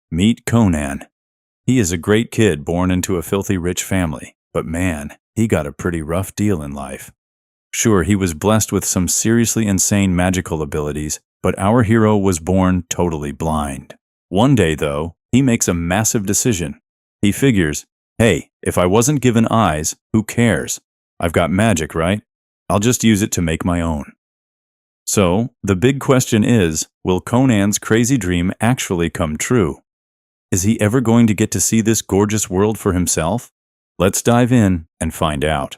Meet Conan. He is a great kid born into a filthy rich family, but man, he got a pretty rough deal in life. Sure, he was blessed with some seriously insane magical abilities, but our hero was born totally blind. One day, though, he makes a massive decision. He figures, hey, if I wasn't given eyes, who cares? I've got magic, right? I'll just use it to make my own. So, the big question is, will Conan's crazy dream actually come true? Is he ever going to get to see this gorgeous world for himself? Let's dive in and find out.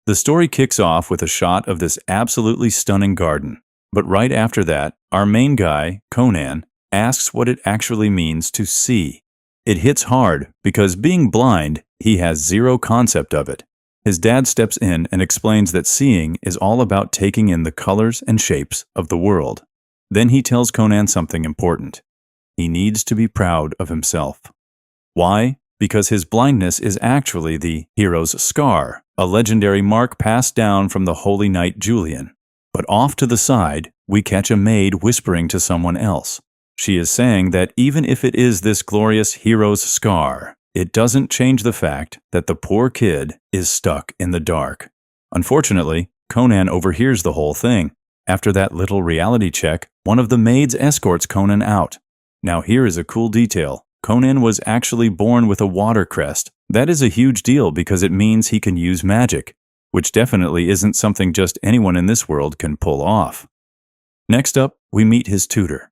The story kicks off with a shot of this absolutely stunning garden, but right after that, our main guy, Conan, asks what it actually means to see. It hits hard because being blind, he has zero concept of it. His dad steps in and explains that seeing is all about taking in the colors and shapes of the world. Then he tells Conan something important. He needs to be proud of himself. Why? Because his blindness is actually the hero's scar, a legendary mark passed down from the holy knight Julian. But off to the side, we catch a maid whispering to someone else. She is saying that even if it is this glorious hero's scar, it doesn't change the fact that the poor kid is stuck in the dark. Unfortunately, Conan overhears the whole thing. After that little reality check, one of the maids escorts Conan out. Now here is a cool detail. Conan was actually born with a water crest. That is a huge deal because it means he can use magic, which definitely isn't something just anyone in this world can pull off. Next up, we meet his tutor.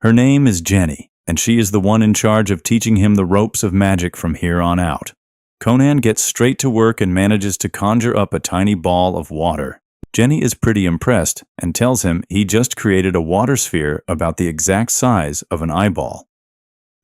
Her name is Jenny, and she is the one in charge of teaching him the ropes of magic from here on out. Conan gets straight to work and manages to conjure up a tiny ball of water. Jenny is pretty impressed and tells him he just created a water sphere about the exact size of an eyeball.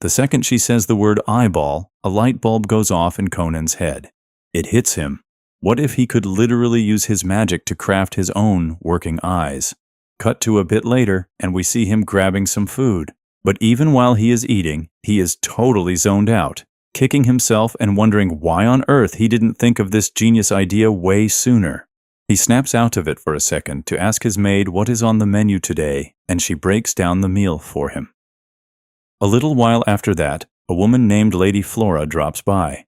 The second she says the word eyeball, a light bulb goes off in Conan's head. It hits him. What if he could literally use his magic to craft his own working eyes? Cut to a bit later, and we see him grabbing some food. But even while he is eating, he is totally zoned out, kicking himself and wondering why on earth he didn't think of this genius idea way sooner. He snaps out of it for a second to ask his maid what is on the menu today, and she breaks down the meal for him. A little while after that, a woman named Lady Flora drops by.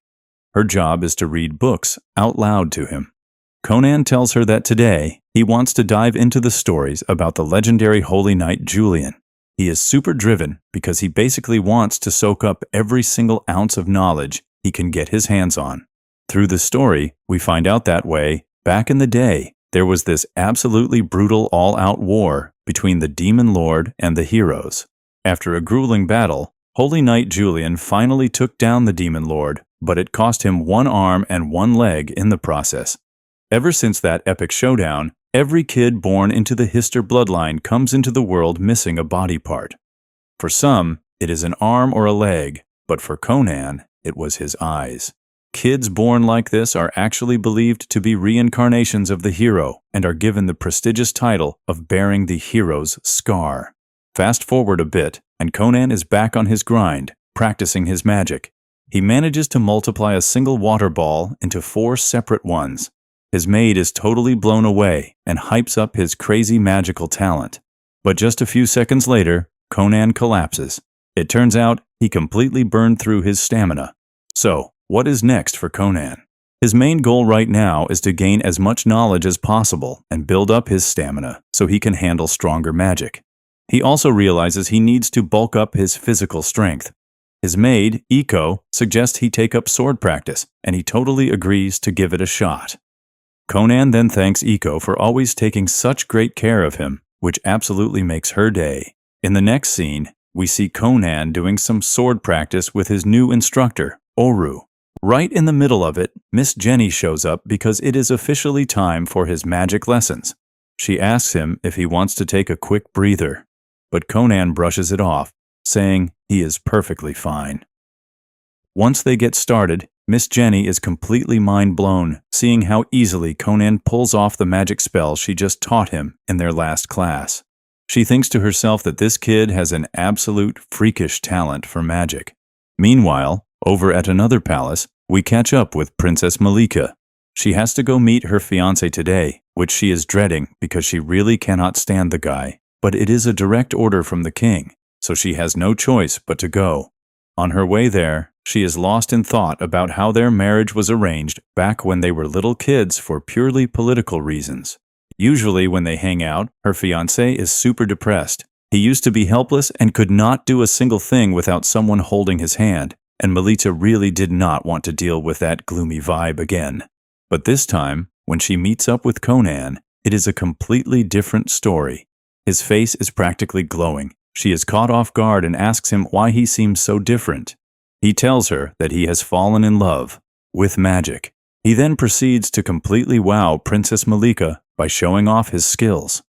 Her job is to read books out loud to him. Conan tells her that today, he wants to dive into the stories about the legendary holy knight Julian. He is super driven because he basically wants to soak up every single ounce of knowledge he can get his hands on. Through the story, we find out that way, back in the day, there was this absolutely brutal all-out war between the demon lord and the heroes. After a grueling battle, Holy Knight Julian finally took down the demon lord, but it cost him one arm and one leg in the process. Ever since that epic showdown, every kid born into the Hister bloodline comes into the world missing a body part. For some, it is an arm or a leg, but for Conan, it was his eyes. Kids born like this are actually believed to be reincarnations of the hero and are given the prestigious title of bearing the hero's scar. Fast forward a bit, and Conan is back on his grind, practicing his magic. He manages to multiply a single water ball into 4 separate ones. His maid is totally blown away and hypes up his crazy magical talent. But just a few seconds later, Conan collapses. It turns out he completely burned through his stamina. So, what is next for Conan? His main goal right now is to gain as much knowledge as possible and build up his stamina so he can handle stronger magic. He also realizes he needs to bulk up his physical strength. His maid, Iko, suggests he take up sword practice, and he totally agrees to give it a shot. Conan then thanks Iko for always taking such great care of him, which absolutely makes her day. In the next scene, we see Conan doing some sword practice with his new instructor, Oru. Right in the middle of it, Miss Jenny shows up because it is officially time for his magic lessons. She asks him if he wants to take a quick breather, but Conan brushes it off, saying he is perfectly fine. Once they get started, Miss Jenny is completely mind-blown, seeing how easily Conan pulls off the magic spell she just taught him in their last class. She thinks to herself that this kid has an absolute freakish talent for magic. Meanwhile, over at another palace, we catch up with Princess Malika. She has to go meet her fiancé today, which she is dreading because she really cannot stand the guy. But it is a direct order from the king, so she has no choice but to go. On her way there, she is lost in thought about how their marriage was arranged back when they were little kids for purely political reasons. Usually when they hang out, her fiancé is super depressed. He used to be helpless and could not do a single thing without someone holding his hand, and Melita really did not want to deal with that gloomy vibe again. But this time, when she meets up with Conan, it is a completely different story. His face is practically glowing. She is caught off guard and asks him why he seems so different. He tells her that he has fallen in love with magic. He then proceeds to completely wow Princess Malika by showing off his skills.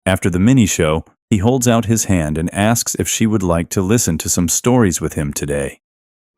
After the mini-show, he holds out his hand and asks if she would like to listen to some stories with him today.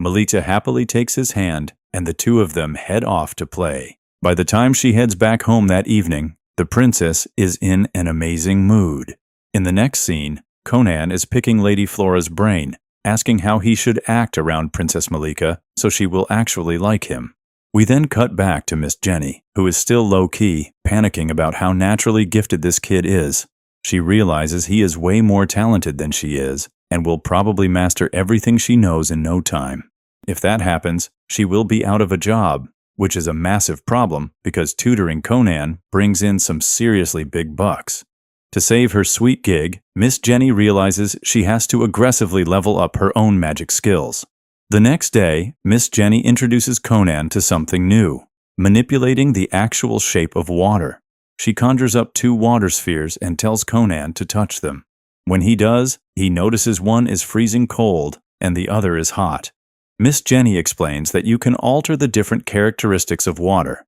Melita happily takes his hand, and the two of them head off to play. By the time she heads back home that evening, the princess is in an amazing mood. In the next scene, Conan is picking Lady Flora's brain, asking how he should act around Princess Malika so she will actually like him. We then cut back to Miss Jenny, who is still low-key, panicking about how naturally gifted this kid is. She realizes he is way more talented than she is, and will probably master everything she knows in no time. If that happens, she will be out of a job, which is a massive problem because tutoring Conan brings in some seriously big bucks. To save her sweet gig, Miss Jenny realizes she has to aggressively level up her own magic skills. The next day, Miss Jenny introduces Conan to something new, manipulating the actual shape of water. She conjures up 2 water spheres and tells Conan to touch them. When he does, he notices one is freezing cold and the other is hot. Miss Jenny explains that you can alter the different characteristics of water.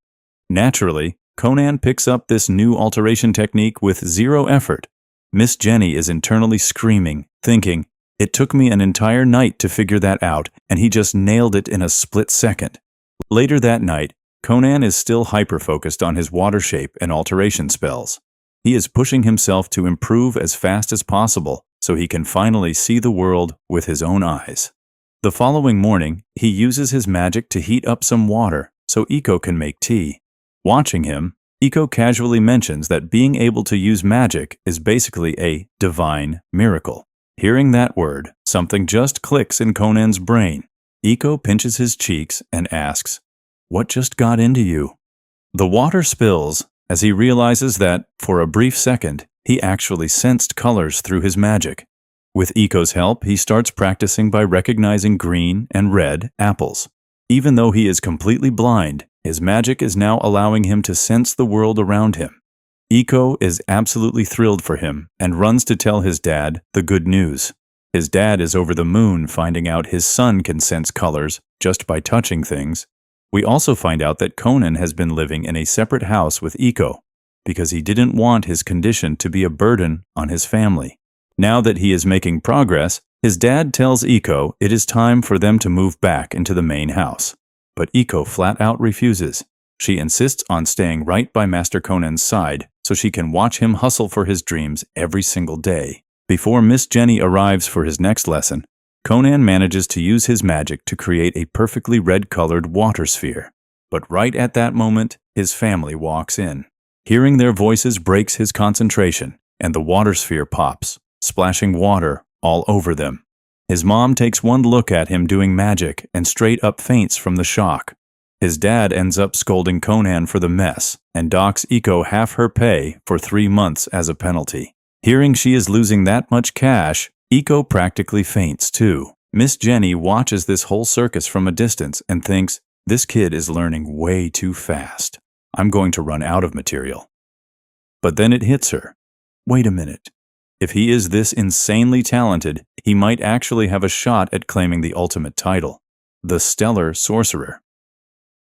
Naturally, Conan picks up this new alteration technique with 0 effort. Miss Jenny is internally screaming, thinking, "It took me an entire night to figure that out, and he just nailed it in a split second." Later that night, Conan is still hyper-focused on his water shape and alteration spells. He is pushing himself to improve as fast as possible so he can finally see the world with his own eyes. The following morning, he uses his magic to heat up some water so Iko can make tea. Watching him, Iko casually mentions that being able to use magic is basically a divine miracle. Hearing that word, something just clicks in Conan's brain. Iko pinches his cheeks and asks, "What just got into you?" The water spills as he realizes that, for a brief second, he actually sensed colors through his magic. With Iko's help, he starts practicing by recognizing green and red apples. Even though he is completely blind, his magic is now allowing him to sense the world around him. Iko is absolutely thrilled for him and runs to tell his dad the good news. His dad is over the moon finding out his son can sense colors just by touching things. We also find out that Conan has been living in a separate house with Iko because he didn't want his condition to be a burden on his family. Now that he is making progress, his dad tells Iko it is time for them to move back into the main house. But Iko flat out refuses. She insists on staying right by Master Conan's side so she can watch him hustle for his dreams every single day. Before Miss Jenny arrives for his next lesson, Conan manages to use his magic to create a perfectly red-colored water sphere. But right at that moment, his family walks in. Hearing their voices breaks his concentration, and the water sphere pops, splashing water all over them. His mom takes one look at him doing magic and straight up faints from the shock. His dad ends up scolding Conan for the mess and docks Iko half her pay for 3 months as a penalty. Hearing she is losing that much cash, Iko practically faints too. Miss Jenny watches this whole circus from a distance and thinks, this kid is learning way too fast. I'm going to run out of material. But then it hits her. Wait a minute. If he is this insanely talented, he might actually have a shot at claiming the ultimate title, the Stellar Sorcerer.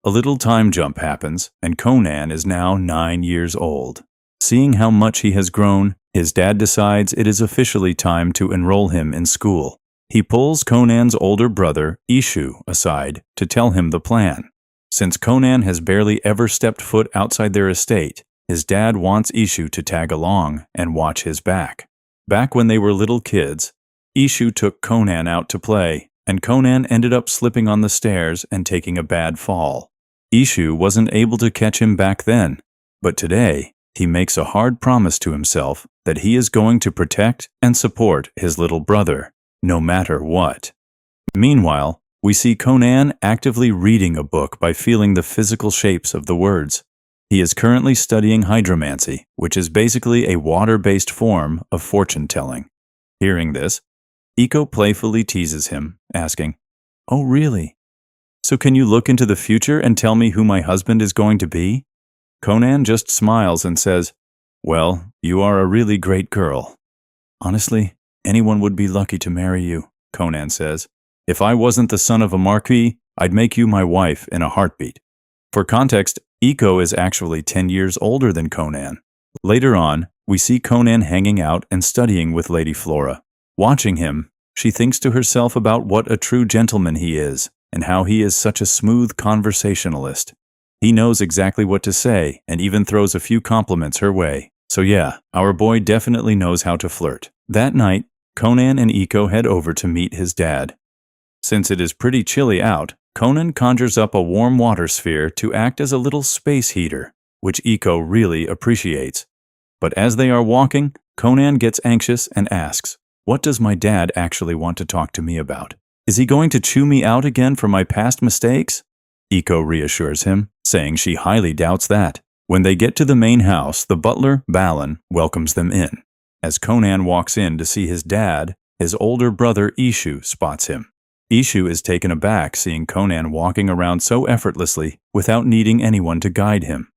A little time jump happens, and Conan is now 9 years old. Seeing how much he has grown, his dad decides it is officially time to enroll him in school. He pulls Conan's older brother, Ishu, aside to tell him the plan. Since Conan has barely ever stepped foot outside their estate, his dad wants Ishu to tag along and watch his back. Back when they were little kids, Ishu took Conan out to play, and Conan ended up slipping on the stairs and taking a bad fall. Ishu wasn't able to catch him back then, but today he makes a hard promise to himself that he is going to protect and support his little brother, no matter what. Meanwhile, we see Conan actively reading a book by feeling the physical shapes of the words. He is currently studying hydromancy, which is basically a water-based form of fortune-telling. Hearing this, Iko playfully teases him, asking, "Oh, really? So can you look into the future and tell me who my husband is going to be?" Conan just smiles and says, "Well, you are a really great girl." "Honestly, anyone would be lucky to marry you," Conan says. "If I wasn't the son of a marquis, I'd make you my wife in a heartbeat." For context, Iko is actually 10 years older than Conan. Later on, we see Conan hanging out and studying with Lady Flora. Watching him, she thinks to herself about what a true gentleman he is and how he is such a smooth conversationalist. He knows exactly what to say and even throws a few compliments her way. So yeah, our boy definitely knows how to flirt. That night, Conan and Iko head over to meet his dad. Since it is pretty chilly out, Conan conjures up a warm water sphere to act as a little space heater, which Iko really appreciates. But as they are walking, Conan gets anxious and asks, "What does my dad actually want to talk to me about? Is he going to chew me out again for my past mistakes?" Iko reassures him, saying she highly doubts that. When they get to the main house, the butler, Balin, welcomes them in. As Conan walks in to see his dad, his older brother Ishu spots him. Ishu is taken aback seeing Conan walking around so effortlessly without needing anyone to guide him.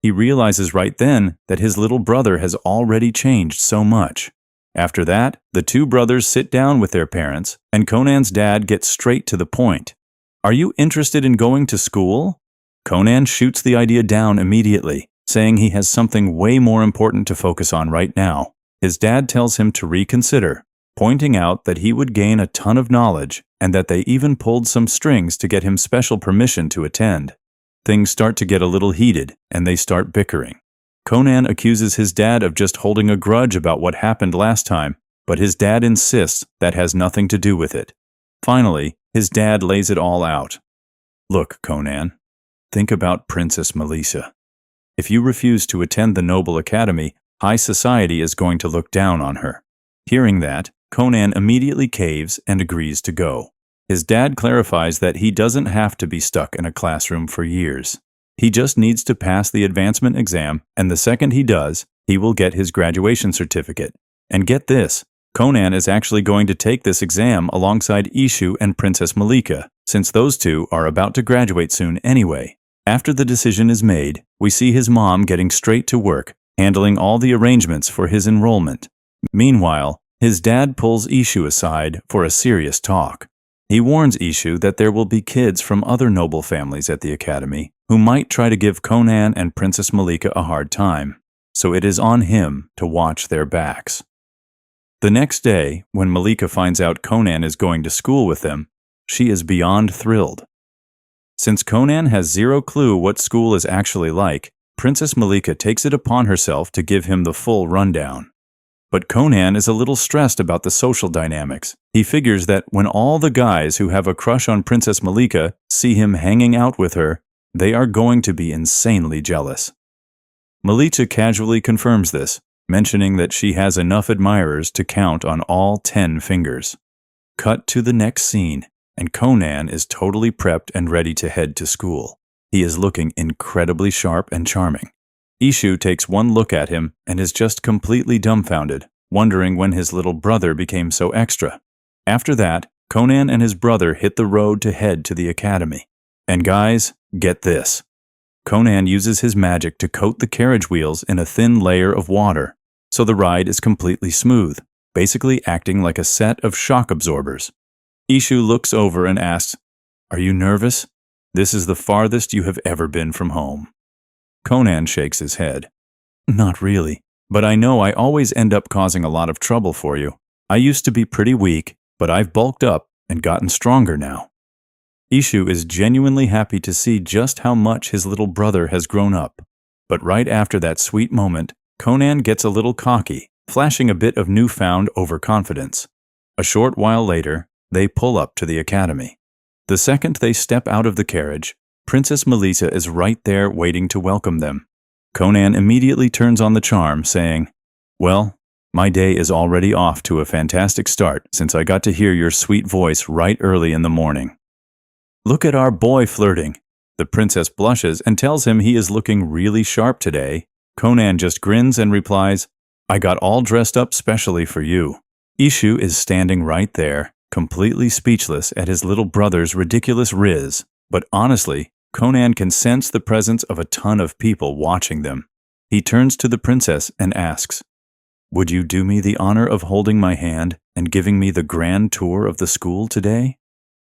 He realizes right then that his little brother has already changed so much. After that, the two brothers sit down with their parents, and Conan's dad gets straight to the point. "Are you interested in going to school?" Conan shoots the idea down immediately, saying he has something way more important to focus on right now. His dad tells him to reconsider, pointing out that he would gain a ton of knowledge and that they even pulled some strings to get him special permission to attend. Things start to get a little heated, and they start bickering. Conan accuses his dad of just holding a grudge about what happened last time, but his dad insists that has nothing to do with it. Finally, his dad lays it all out. "Look, Conan, think about Princess Melissa. If you refuse to attend the Noble Academy, high society is going to look down on her." Hearing that, Conan immediately caves and agrees to go. His dad clarifies that he doesn't have to be stuck in a classroom for years. He just needs to pass the advancement exam, and the second he does, he will get his graduation certificate. And get this, Conan is actually going to take this exam alongside Ishu and Princess Malika, since those two are about to graduate soon anyway. After the decision is made, we see his mom getting straight to work, handling all the arrangements for his enrollment. Meanwhile, his dad pulls Ishu aside for a serious talk. He warns Ishu that there will be kids from other noble families at the academy who might try to give Conan and Princess Malika a hard time, so it is on him to watch their backs. The next day, when Malika finds out Conan is going to school with them, she is beyond thrilled. Since Conan has zero clue what school is actually like, Princess Malika takes it upon herself to give him the full rundown. But Conan is a little stressed about the social dynamics. He figures that when all the guys who have a crush on Princess Malika see him hanging out with her, they are going to be insanely jealous. Malika casually confirms this, mentioning that she has enough admirers to count on all 10 fingers. Cut to the next scene, and Conan is totally prepped and ready to head to school. He is looking incredibly sharp and charming. Ishu takes one look at him and is just completely dumbfounded, wondering when his little brother became so extra. After that, Conan and his brother hit the road to head to the academy. And guys, get this. Conan uses his magic to coat the carriage wheels in a thin layer of water, so the ride is completely smooth, basically acting like a set of shock absorbers. Ishu looks over and asks, "Are you nervous? This is the farthest you have ever been from home." Conan shakes his head. "Not really, but I know I always end up causing a lot of trouble for you. I used to be pretty weak, but I've bulked up and gotten stronger now." Ishu is genuinely happy to see just how much his little brother has grown up. But right after that sweet moment, Conan gets a little cocky, flashing a bit of newfound overconfidence. A short while later, they pull up to the academy. The second they step out of the carriage, Princess Melissa is right there waiting to welcome them. Conan immediately turns on the charm, saying, "Well, My day is already off to a fantastic start since I got to hear your sweet voice right early in the morning. Look at our boy flirting. The princess blushes and tells him he is looking really sharp today. Conan just grins and replies, I got all dressed up specially for you. Ishu is standing right there, completely speechless at his little brother's ridiculous riz, but honestly, Conan can sense the presence of a ton of people watching them. He turns to the princess and asks, Would you do me the honor of holding my hand and giving me the grand tour of the school today?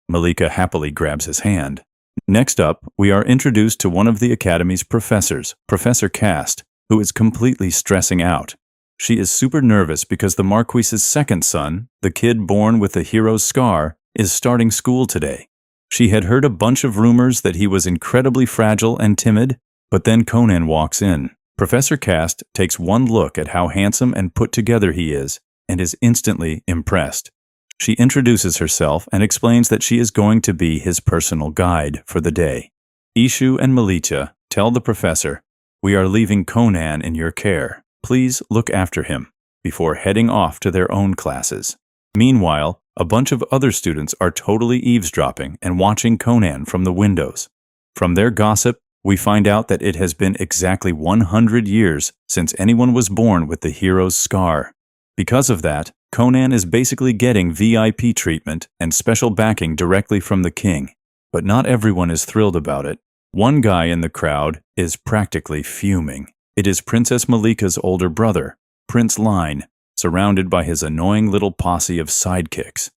Malika happily grabs his hand. Next up, we are introduced to one of the Academy's professors, Professor Cast, who is completely stressing out. She is super nervous because the Marquis's second son, the kid born with the hero's scar, is starting school today. She had heard a bunch of rumors that he was incredibly fragile and timid, but then Conan walks in. Professor Cast takes one look at how handsome and put together he is and is instantly impressed. She introduces herself and explains that she is going to be his personal guide for the day. Ishu and Malika tell the professor, We are leaving Conan in your care. Please look after him, before heading off to their own classes. Meanwhile, a bunch of other students are totally eavesdropping and watching Conan from the windows. From their gossip, we find out that it has been exactly 100 years since anyone was born with the hero's scar. Because of that, Conan is basically getting VIP treatment and special backing directly from the king. But not everyone is thrilled about it. One guy in the crowd is practically fuming. It is Princess Malika's older brother, Prince Line, surrounded by his annoying little posse of sidekicks.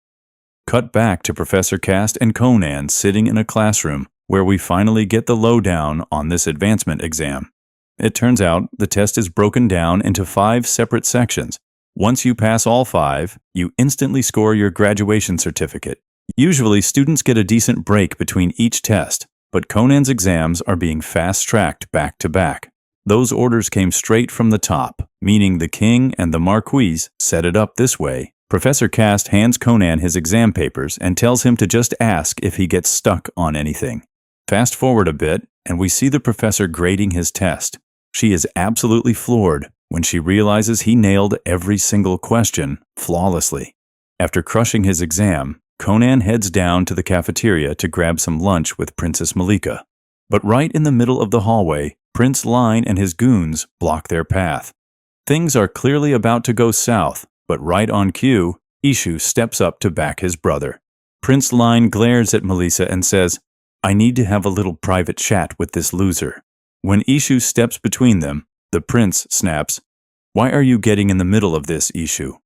Cut back to Professor Cast and Conan sitting in a classroom where we finally get the lowdown on this advancement exam. It turns out the test is broken down into 5 separate sections. Once you pass all 5, you instantly score your graduation certificate. Usually, students get a decent break between each test, but Conan's exams are being fast-tracked back to back. Those orders came straight from the top, meaning the king and the marquise set it up this way. Professor Cast hands Conan his exam papers and tells him to just ask if he gets stuck on anything. Fast forward a bit, and we see the professor grading his test. She is absolutely floored when she realizes he nailed every single question flawlessly. After crushing his exam, Conan heads down to the cafeteria to grab some lunch with Princess Malika. But right in the middle of the hallway, Prince Line and his goons block their path. Things are clearly about to go south, but right on cue, Ishu steps up to back his brother. Prince Line glares at Melissa and says, I need to have a little private chat with this loser. When Ishu steps between them, the prince snaps, Why are you getting in the middle of this, Ishu?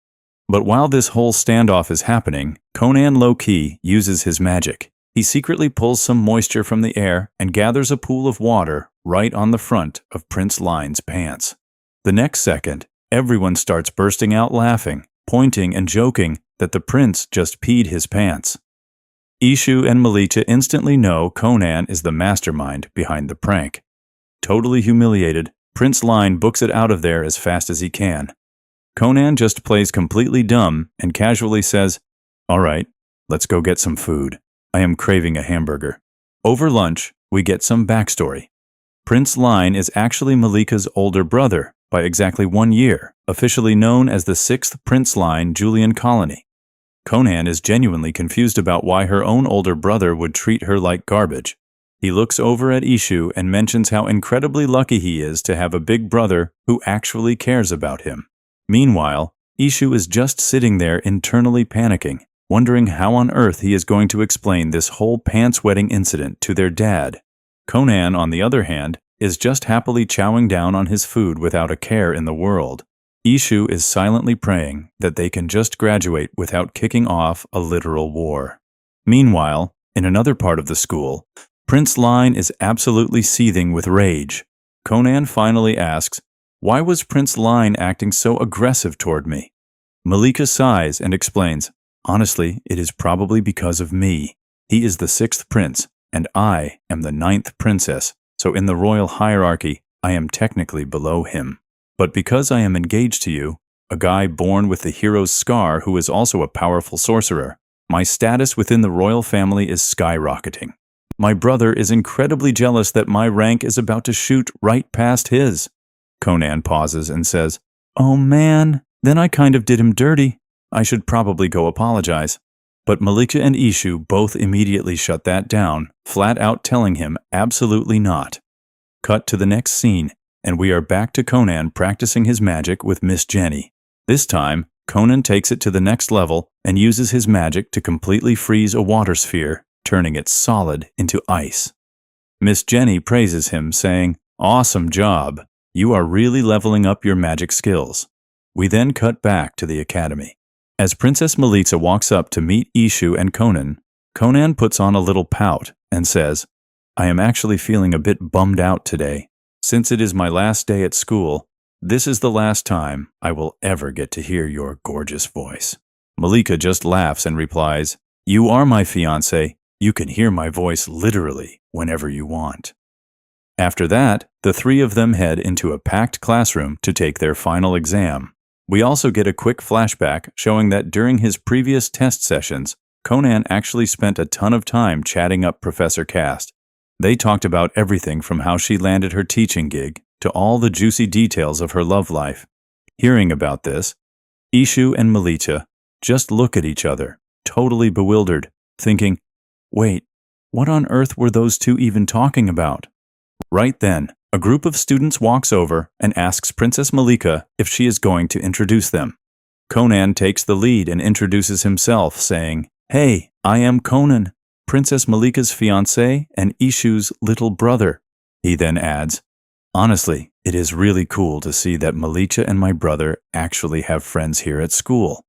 But while this whole standoff is happening, Conan low-key uses his magic. He secretly pulls some moisture from the air and gathers a pool of water right on the front of Prince Line's pants. The next second, everyone starts bursting out laughing, pointing and joking that the prince just peed his pants. Ishu and Malika instantly know Conan is the mastermind behind the prank. Totally humiliated, Prince Line books it out of there as fast as he can. Conan just plays completely dumb and casually says, All right, let's go get some food. I am craving a hamburger. Over lunch, we get some backstory. Prince Line is actually Malika's older brother by exactly 1 year, officially known as the 6th Prince Line Julian colony. Conan is genuinely confused about why her own older brother would treat her like garbage. He looks over at Ishu and mentions how incredibly lucky he is to have a big brother who actually cares about him. Meanwhile, Ishu is just sitting there internally panicking, wondering how on earth he is going to explain this whole pants-wetting incident to their dad. Conan, on the other hand, is just happily chowing down on his food without a care in the world. Ishu is silently praying that they can just graduate without kicking off a literal war. Meanwhile, in another part of the school, Prince Line is absolutely seething with rage. Conan finally asks, Why was Prince Line acting so aggressive toward me? Malika sighs and explains, Honestly, it is probably because of me. He is the 6th prince, and I am the 9th princess, so in the royal hierarchy, I am technically below him. But because I am engaged to you, a guy born with the hero's scar who is also a powerful sorcerer, my status within the royal family is skyrocketing. My brother is incredibly jealous that my rank is about to shoot right past his. Conan pauses and says, Oh man, Then I kind of did him dirty. I should probably go apologize. But Malika and Ishu both immediately shut that down, flat out telling him absolutely not. Cut to the next scene, and we are back to Conan practicing his magic with Miss Jenny. This time, Conan takes it to the next level and uses his magic to completely freeze a water sphere, turning it solid into ice. Miss Jenny praises him, saying, "Awesome job. You are really leveling up your magic skills." We then cut back to the academy. As Princess Melita walks up to meet Ishu and Conan, Conan puts on a little pout and says, "I am actually feeling a bit bummed out today. Since it is my last day at school, this is the last time I will ever get to hear your gorgeous voice." Malika just laughs and replies, "You are my fiancé. You can hear my voice literally whenever you want." After that, the three of them head into a packed classroom to take their final exam. We also get a quick flashback showing that during his previous test sessions, Conan actually spent a ton of time chatting up Professor Cast. They talked about everything from how she landed her teaching gig to all the juicy details of her love life. Hearing about this, Ishu and Melita just look at each other, totally bewildered, thinking, "Wait, what on earth were those two even talking about?" Right then, a group of students walks over and asks Princess Malika if she is going to introduce them. Conan takes the lead and introduces himself, saying, "Hey, I am Conan, Princess Malika's fiancé and Ishu's little brother." He then adds, "Honestly, it is really cool to see that Malika and my brother actually have friends here at school.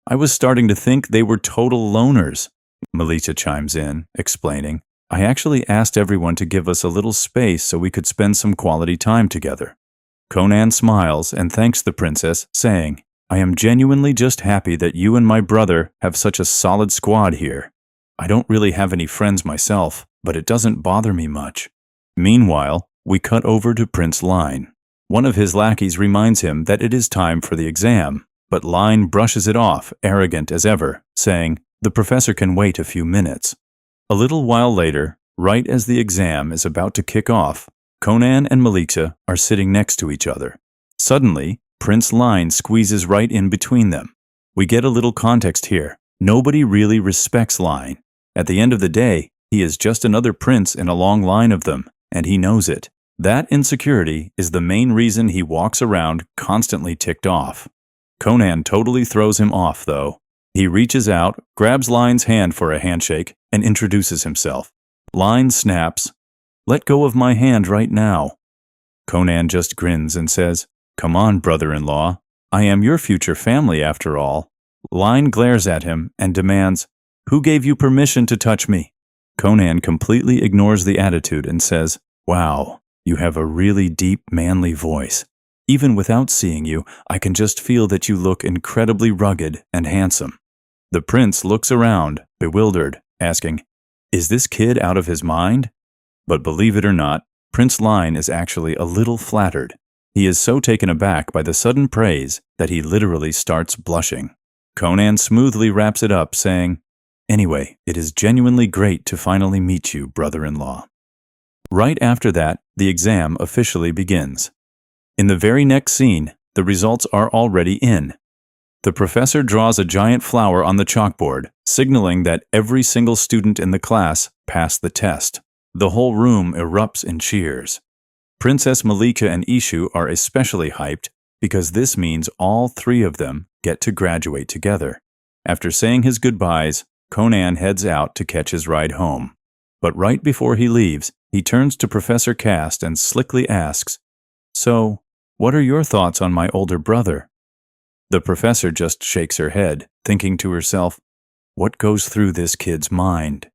I was starting to think they were total loners." Malika chimes in, explaining, "I actually asked everyone to give us a little space so we could spend some quality time together." Conan smiles and thanks the princess, saying, "I am genuinely just happy that you and my brother have such a solid squad here. I don't really have any friends myself, but it doesn't bother me much." Meanwhile, we cut over to Prince Line. One of his lackeys reminds him that it is time for the exam, but Line brushes it off, arrogant as ever, saying, "The professor can wait a few minutes." A little while later, right as the exam is about to kick off, Conan and Malika are sitting next to each other. Suddenly, Prince Line squeezes right in between them. We get a little context here. Nobody really respects Line. At the end of the day, he is just another prince in a long line of them, and he knows it. That insecurity is the main reason he walks around constantly ticked off. Conan totally throws him off, though. He reaches out, grabs Line's hand for a handshake, and introduces himself. Line snaps, "Let go of my hand right now." Conan just grins and says, "Come on, brother-in-law. I am your future family after all." Line glares at him and demands, "Who gave you permission to touch me?" Conan completely ignores the attitude and says, "Wow, you have a really deep, manly voice. Even without seeing you, I can just feel that you look incredibly rugged and handsome." The prince looks around, bewildered, asking, "Is this kid out of his mind?" But believe it or not, Prince Line is actually a little flattered. He is so taken aback by the sudden praise that he literally starts blushing. Conan smoothly wraps it up, saying, "Anyway, it is genuinely great to finally meet you, brother-in-law." Right after that, the exam officially begins. In the very next scene, the results are already in. The professor draws a giant flower on the chalkboard, signaling that every single student in the class passed the test. The whole room erupts in cheers. Princess Malika and Ishu are especially hyped because this means all three of them get to graduate together. After saying his goodbyes, Conan heads out to catch his ride home. But right before he leaves, he turns to Professor Cast and slickly asks, "So, what are your thoughts on my older brother?" The professor just shakes her head, thinking to herself, "What goes through this kid's mind?"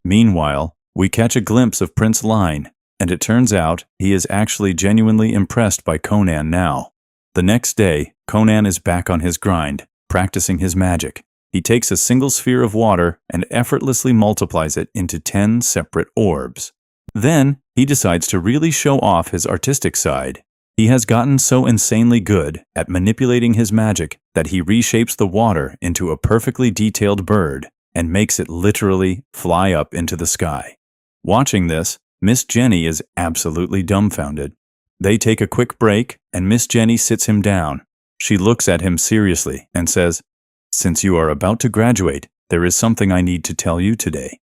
Meanwhile, we catch a glimpse of Prince Line, and it turns out he is actually genuinely impressed by Conan now. The next day, Conan is back on his grind, practicing his magic. He takes a single sphere of water and effortlessly multiplies it into 10 separate orbs. Then, he decides to really show off his artistic side. He has gotten so insanely good at manipulating his magic that he reshapes the water into a perfectly detailed bird and makes it literally fly up into the sky. Watching this, Miss Jenny is absolutely dumbfounded. They take a quick break, and Miss Jenny sits him down. She looks at him seriously and says, "Since you are about to graduate, there is something I need to tell you today.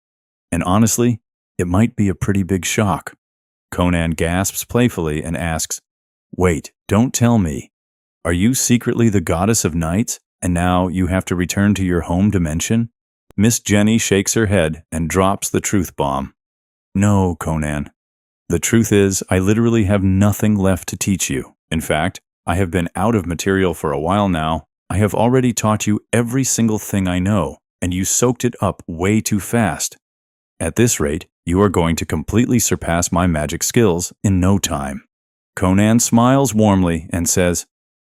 And honestly, it might be a pretty big shock." Conan gasps playfully and asks, "Wait, don't tell me. Are you secretly the goddess of nights, and now you have to return to your home dimension?" Miss Jenny shakes her head and drops the truth bomb. "No, Conan. The truth is, I literally have nothing left to teach you. In fact, I have been out of material for a while now. I have already taught you every single thing I know, and you soaked it up way too fast. At this rate, you are going to completely surpass my magic skills in no time." Conan smiles warmly and says,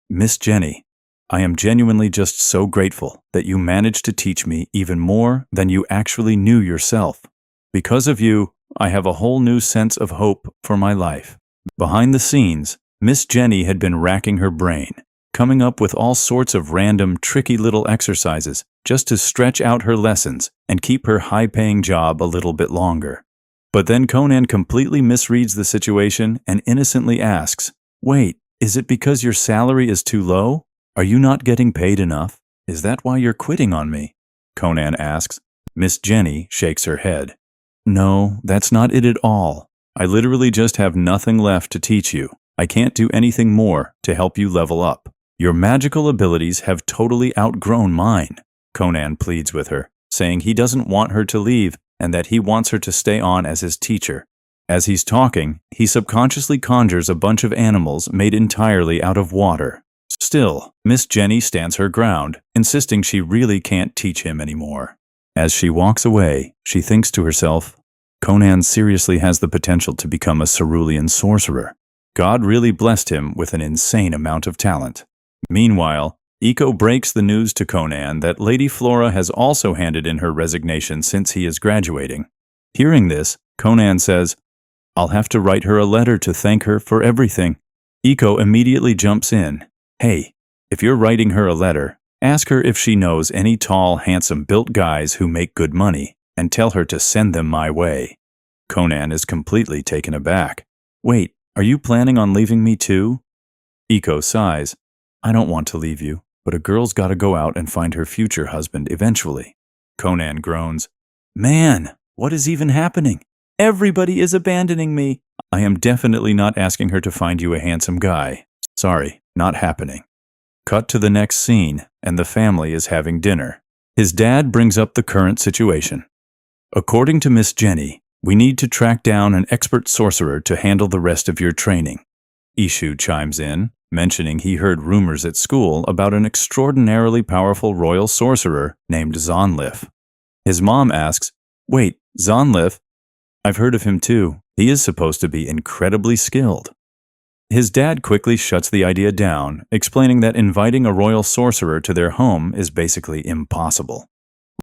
"Miss Jenny, I am genuinely just so grateful that you managed to teach me even more than you actually knew yourself. Because of you, I have a whole new sense of hope for my life." Behind the scenes, Miss Jenny had been racking her brain, coming up with all sorts of random, tricky little exercises just to stretch out her lessons and keep her high-paying job a little bit longer. But then Conan completely misreads the situation and innocently asks, "Wait, is it because your salary is too low? Are you not getting paid enough? Is that why you're quitting on me?" Conan asks. Miss Jenny shakes her head. "No, that's not it at all. I literally just have nothing left to teach you. I can't do anything more to help you level up. Your magical abilities have totally outgrown mine." Conan pleads with her, saying he doesn't want her to leave and that he wants her to stay on as his teacher. As he's talking, he subconsciously conjures a bunch of animals made entirely out of water. Still, Miss Jenny stands her ground, insisting she really can't teach him anymore. As she walks away, she thinks to herself, "Conan seriously has the potential to become a cerulean sorcerer. God really blessed him with an insane amount of talent." Meanwhile, Iko breaks the news to Conan that Lady Flora has also handed in her resignation since he is graduating. Hearing this, Conan says, "I'll have to write her a letter to thank her for everything." Iko immediately jumps in. "Hey, if you're writing her a letter, ask her if she knows any tall, handsome-built guys who make good money, and tell her to send them my way." Conan is completely taken aback. "Wait, are you planning on leaving me too?" Iko sighs. "I don't want to leave you, but a girl's gotta go out and find her future husband eventually." Conan groans. "Man, what is even happening? Everybody is abandoning me." "I am definitely not asking her to find you a handsome guy. Sorry, not happening." Cut to the next scene, and the family is having dinner. His dad brings up the current situation. "According to Miss Jenny, we need to track down an expert sorcerer to handle the rest of your training." Ishu chimes in, mentioning he heard rumors at school about an extraordinarily powerful royal sorcerer named Zonlif. His mom asks, "Wait, Zonlif? I've heard of him too. He is supposed to be incredibly skilled." His dad quickly shuts the idea down, explaining that inviting a royal sorcerer to their home is basically impossible.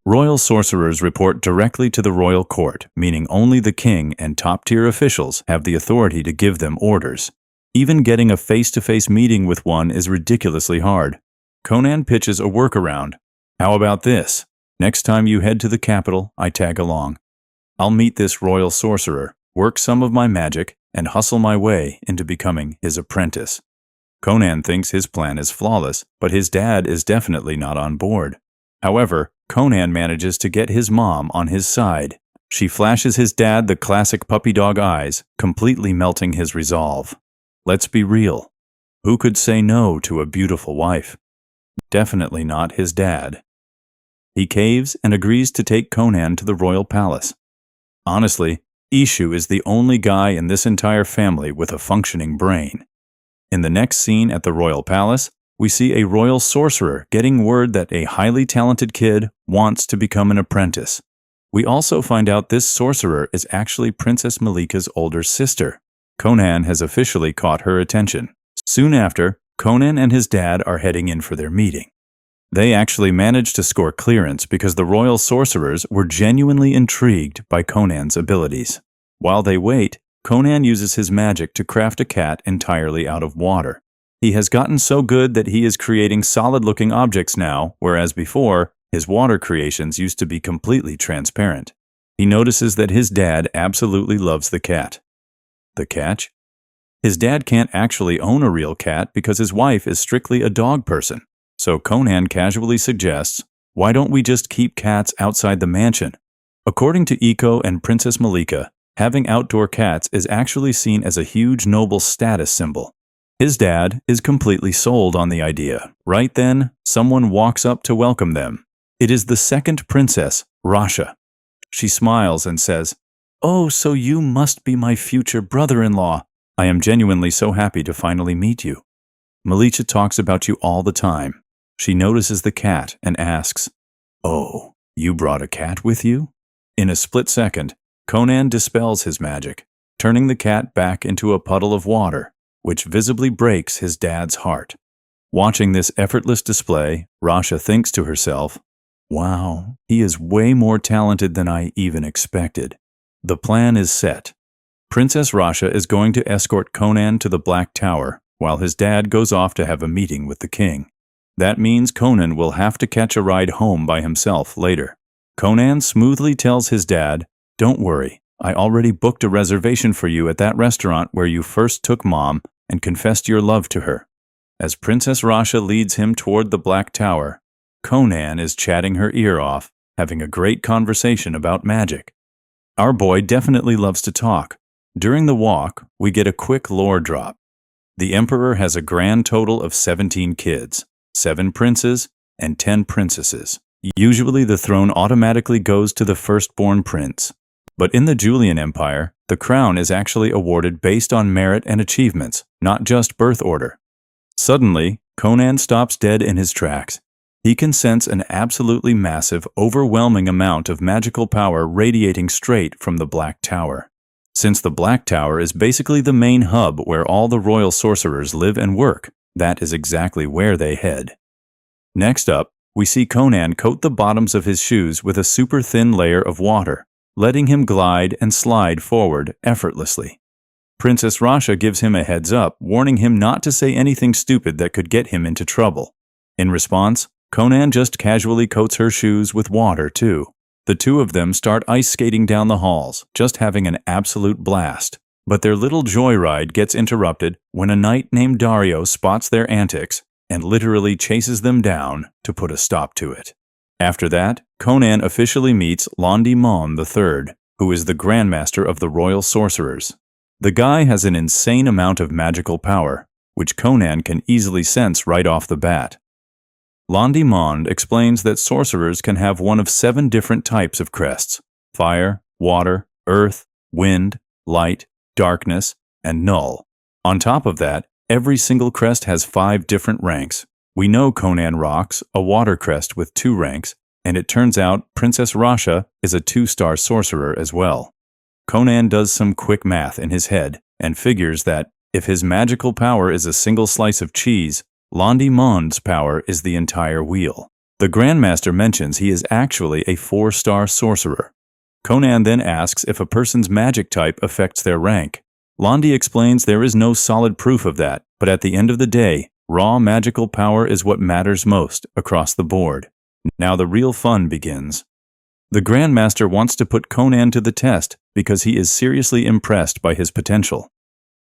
Royal sorcerers report directly to the royal court, meaning only the king and top-tier officials have the authority to give them orders. Even getting a face-to-face meeting with one is ridiculously hard. Conan pitches a workaround. "How about this? Next time you head to the capital, I tag along. I'll meet this royal sorcerer, work some of my magic, and hustle my way into becoming his apprentice." Conan thinks his plan is flawless, but his dad is definitely not on board. However, Conan manages to get his mom on his side. She flashes his dad the classic puppy dog eyes, completely melting his resolve. Let's be real. Who could say no to a beautiful wife? Definitely not his dad. He caves and agrees to take Conan to the royal palace. Honestly, Ishu is the only guy in this entire family with a functioning brain. In the next scene at the royal palace, we see a royal sorcerer getting word that a highly talented kid wants to become an apprentice. We also find out this sorcerer is actually Princess Malika's older sister. Conan has officially caught her attention. Soon after, Conan and his dad are heading in for their meeting. They actually managed to score clearance because the royal sorcerers were genuinely intrigued by Conan's abilities. While they wait, Conan uses his magic to craft a cat entirely out of water. He has gotten so good that he is creating solid-looking objects now, whereas before, his water creations used to be completely transparent. He notices that his dad absolutely loves the cat. The catch? His dad can't actually own a real cat because his wife is strictly a dog person. So Conan casually suggests, why don't we just keep cats outside the mansion? According to Iko and Princess Malika, having outdoor cats is actually seen as a huge noble status symbol. His dad is completely sold on the idea. Right then, someone walks up to welcome them. It is the second princess, Rasha. She smiles and says, "Oh, so you must be my future brother-in-law. I am genuinely so happy to finally meet you. Malika talks about you all the time." She notices the cat and asks, "Oh, you brought a cat with you?" In a split second, Conan dispels his magic, turning the cat back into a puddle of water, which visibly breaks his dad's heart. Watching this effortless display, Rasha thinks to herself, "Wow, he is way more talented than I even expected." The plan is set. Princess Rasha is going to escort Conan to the Black Tower, while his dad goes off to have a meeting with the king. That means Conan will have to catch a ride home by himself later. Conan smoothly tells his dad, "Don't worry, I already booked a reservation for you at that restaurant where you first took Mom and confessed your love to her." As Princess Rasha leads him toward the Black Tower, Conan is chatting her ear off, having a great conversation about magic. Our boy definitely loves to talk. During the walk, we get a quick lore drop. The emperor has a grand total of 17 kids, 7 princes, and 10 princesses. Usually the throne automatically goes to the firstborn prince. But in the Julian Empire, the crown is actually awarded based on merit and achievements, not just birth order. Suddenly, Conan stops dead in his tracks. He can sense an absolutely massive, overwhelming amount of magical power radiating straight from the Black Tower. Since the Black Tower is basically the main hub where all the royal sorcerers live and work, that is exactly where they head. Next up, we see Conan coat the bottoms of his shoes with a super thin layer of water, letting him glide and slide forward effortlessly. Princess Rasha gives him a heads up, warning him not to say anything stupid that could get him into trouble. In response, Conan just casually coats her shoes with water too. The two of them start ice skating down the halls, just having an absolute blast. But their little joyride gets interrupted when a knight named Dario spots their antics and literally chases them down to put a stop to it. After that, Conan officially meets Blindness III, who is the Grandmaster of the Royal Sorcerers. The guy has an insane amount of magical power, which Conan can easily sense right off the bat. Blindness explains that sorcerers can have one of 7 different types of crests: fire, water, earth, wind, light, darkness, and null. On top of that, every single crest has 5 different ranks. We know Conan rocks a water crest with 2 ranks, and it turns out Princess Rasha is a 2-star sorcerer as well. Conan does some quick math in his head and figures that if his magical power is a single slice of cheese, Blindness' power is the entire wheel. The Grandmaster mentions he is actually a 4-star sorcerer. Conan then asks if a person's magic type affects their rank. Londi explains there is no solid proof of that, but at the end of the day, raw magical power is what matters most across the board. Now the real fun begins. The Grandmaster wants to put Conan to the test because he is seriously impressed by his potential.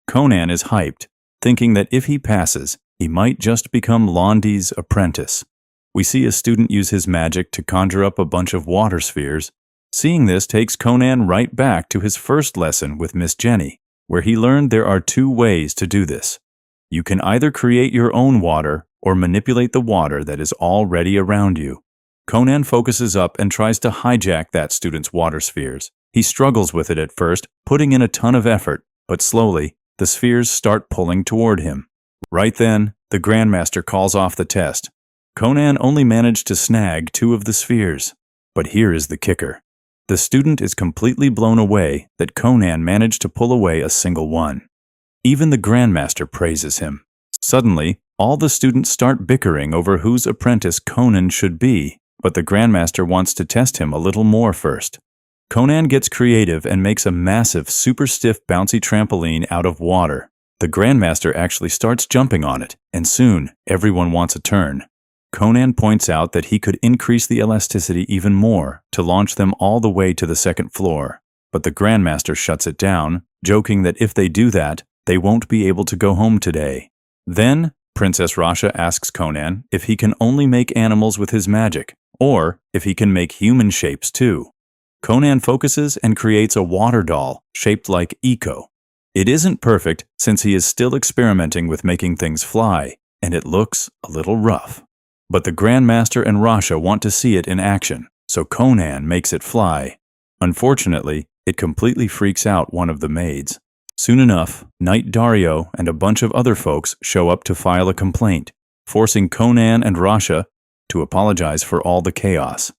Conan is hyped, thinking that if he passes, he might just become Londi's apprentice. We see a student use his magic to conjure up a bunch of water spheres. Seeing this takes Conan right back to his first lesson with Miss Jenny, where he learned there are 2 ways to do this. You can either create your own water or manipulate the water that is already around you. Conan focuses up and tries to hijack that student's water spheres. He struggles with it at first, putting in a ton of effort, but slowly, the spheres start pulling toward him. Right then, the Grandmaster calls off the test. Conan only managed to snag 2 of the spheres. But here is the kicker. The student is completely blown away that Conan managed to pull away a single one. Even the Grandmaster praises him. Suddenly, all the students start bickering over whose apprentice Conan should be, but the Grandmaster wants to test him a little more first. Conan gets creative and makes a massive, super stiff bouncy trampoline out of water. The Grandmaster actually starts jumping on it, and soon, everyone wants a turn. Conan points out that he could increase the elasticity even more to launch them all the way to the 2nd floor, but the Grandmaster shuts it down, joking that if they do that, They won't be able to go home today. Then, Princess Rasha asks Conan if he can only make animals with his magic, or if he can make human shapes too. Conan focuses and creates a water doll shaped like Eiko. It isn't perfect since he is still experimenting with making things fly, and it looks a little rough. But the Grandmaster and Rasha want to see it in action, so Conan makes it fly. Unfortunately, it completely freaks out one of the maids. Soon enough, Knight Dario and a bunch of other folks show up to file a complaint, forcing Conan and Rasha to apologize for all the chaos.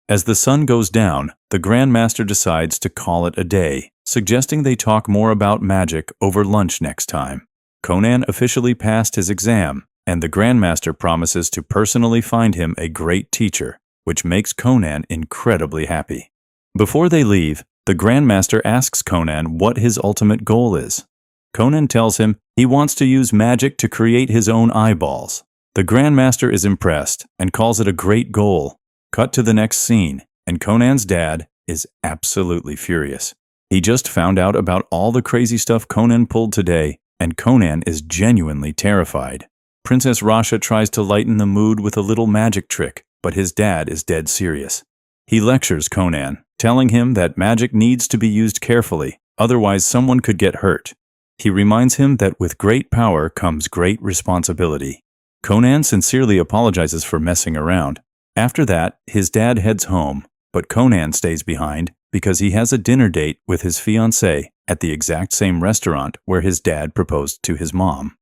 As the sun goes down, the Grandmaster decides to call it a day, suggesting they talk more about magic over lunch next time. Conan officially passed his exam, and the Grandmaster promises to personally find him a great teacher, which makes Conan incredibly happy. Before they leave, the Grandmaster asks Conan what his ultimate goal is. Conan tells him he wants to use magic to create his own eyeballs. The Grandmaster is impressed and calls it a great goal. Cut to the next scene, and Conan's dad is absolutely furious. He just found out about all the crazy stuff Conan pulled today, and Conan is genuinely terrified. Princess Rasha tries to lighten the mood with a little magic trick, but his dad is dead serious. He lectures Conan, telling him that magic needs to be used carefully, otherwise someone could get hurt. He reminds him that with great power comes great responsibility. Conan sincerely apologizes for messing around. After that, his dad heads home, but Conan stays behind because he has a dinner date with his fiancée at the exact same restaurant where his dad proposed to his mom.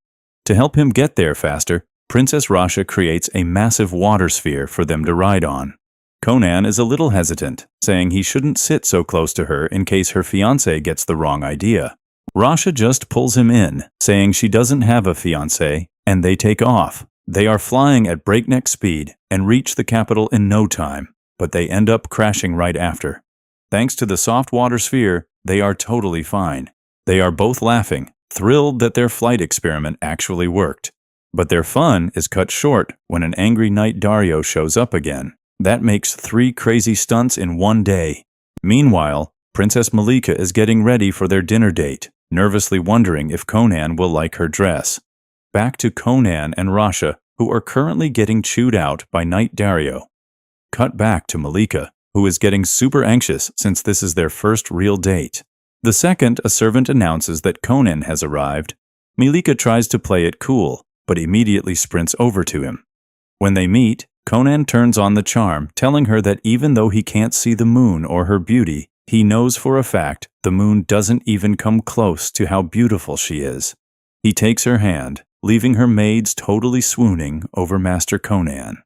To help him get there faster, Princess Rasha creates a massive water sphere for them to ride on. Conan is a little hesitant, saying he shouldn't sit so close to her in case her fiancé gets the wrong idea. Rasha just pulls him in, saying she doesn't have a fiancé, and they take off. They are flying at breakneck speed and reach the capital in no time, but they end up crashing right after. Thanks to the soft water sphere, they are totally fine. They are both laughing, thrilled that their flight experiment actually worked. But their fun is cut short when an angry Knight Dario shows up again. That makes 3 crazy stunts in one day. Meanwhile, Princess Malika is getting ready for their dinner date, nervously wondering if Conan will like her dress. Back to Conan and Rasha, who are currently getting chewed out by Knight Dario. Cut back to Malika, who is getting super anxious since this is their first real date. The second a servant announces that Conan has arrived, Malika tries to play it cool, but immediately sprints over to him. When they meet, Conan turns on the charm, telling her that even though he can't see the moon or her beauty, he knows for a fact the moon doesn't even come close to how beautiful she is. He takes her hand, leaving her maids totally swooning over Master Conan.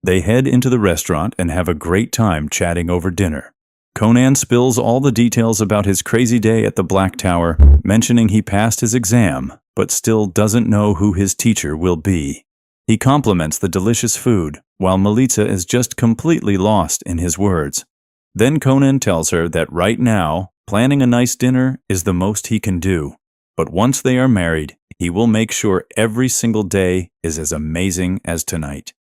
They head into the restaurant and have a great time chatting over dinner. Conan spills all the details about his crazy day at the Black Tower, mentioning he passed his exam, but still doesn't know who his teacher will be. He compliments the delicious food, while Melitza is just completely lost in his words. Then Conan tells her that right now, planning a nice dinner is the most he can do. But once they are married, he will make sure every single day is as amazing as tonight.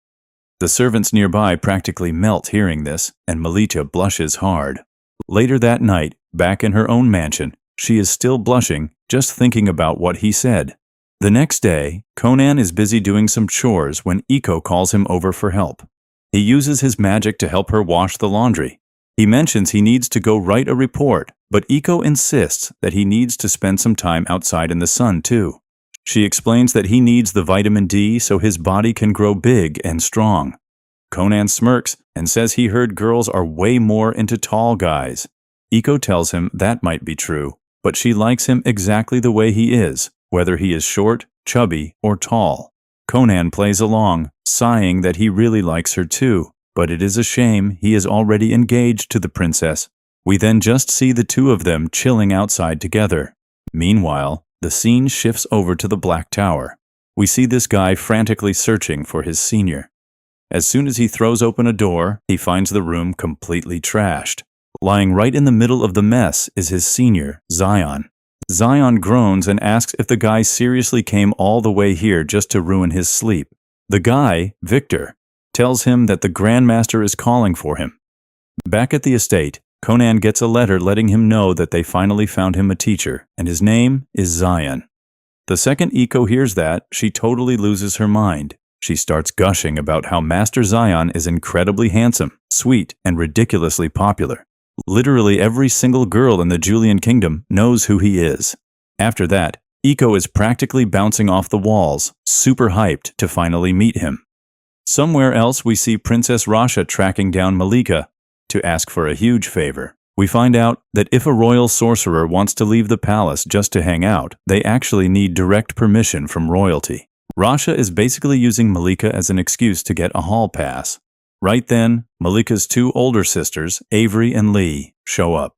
The servants nearby practically melt hearing this, and Melitza blushes hard. Later that night, back in her own mansion, she is still blushing just thinking about what he said. The next day, Conan is busy doing some chores when Eiko calls him over for help. He uses his magic to help her wash the laundry. He mentions he needs to go write a report, but Eiko insists that he needs to spend some time outside in the sun too. She explains that he needs the vitamin D so his body can grow big and strong. Conan smirks and says he heard girls are way more into tall guys. Eiko tells him that might be true, but she likes him exactly the way he is, whether he is short, chubby, or tall. Conan plays along, sighing that he really likes her too, but it is a shame he is already engaged to the princess. We then just see the two of them chilling outside together. Meanwhile, the scene shifts over to the Black Tower. We see this guy frantically searching for his senior. As soon as he throws open a door, he finds the room completely trashed. Lying right in the middle of the mess is his senior, Zion. Zion groans and asks if the guy seriously came all the way here just to ruin his sleep. The guy, Victor, tells him that the Grandmaster is calling for him. Back at the estate, Conan gets a letter letting him know that they finally found him a teacher, and his name is Zion. The second Iko hears that, she totally loses her mind. She starts gushing about how Master Zion is incredibly handsome, sweet, and ridiculously popular. Literally every single girl in the Julian kingdom knows who he is. After that, Iko is practically bouncing off the walls, super hyped to finally meet him. Somewhere else we see Princess Rasha tracking down Malika to ask for a huge favor. We find out that if a royal sorcerer wants to leave the palace just to hang out, they actually need direct permission from royalty. Rasha is basically using Malika as an excuse to get a hall pass. Right then, Malika's two older sisters, Avery and Lee, show up.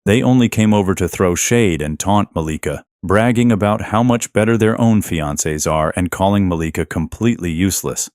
They only came over to throw shade and taunt Malika, bragging about how much better their own fiancés are and calling Malika completely useless.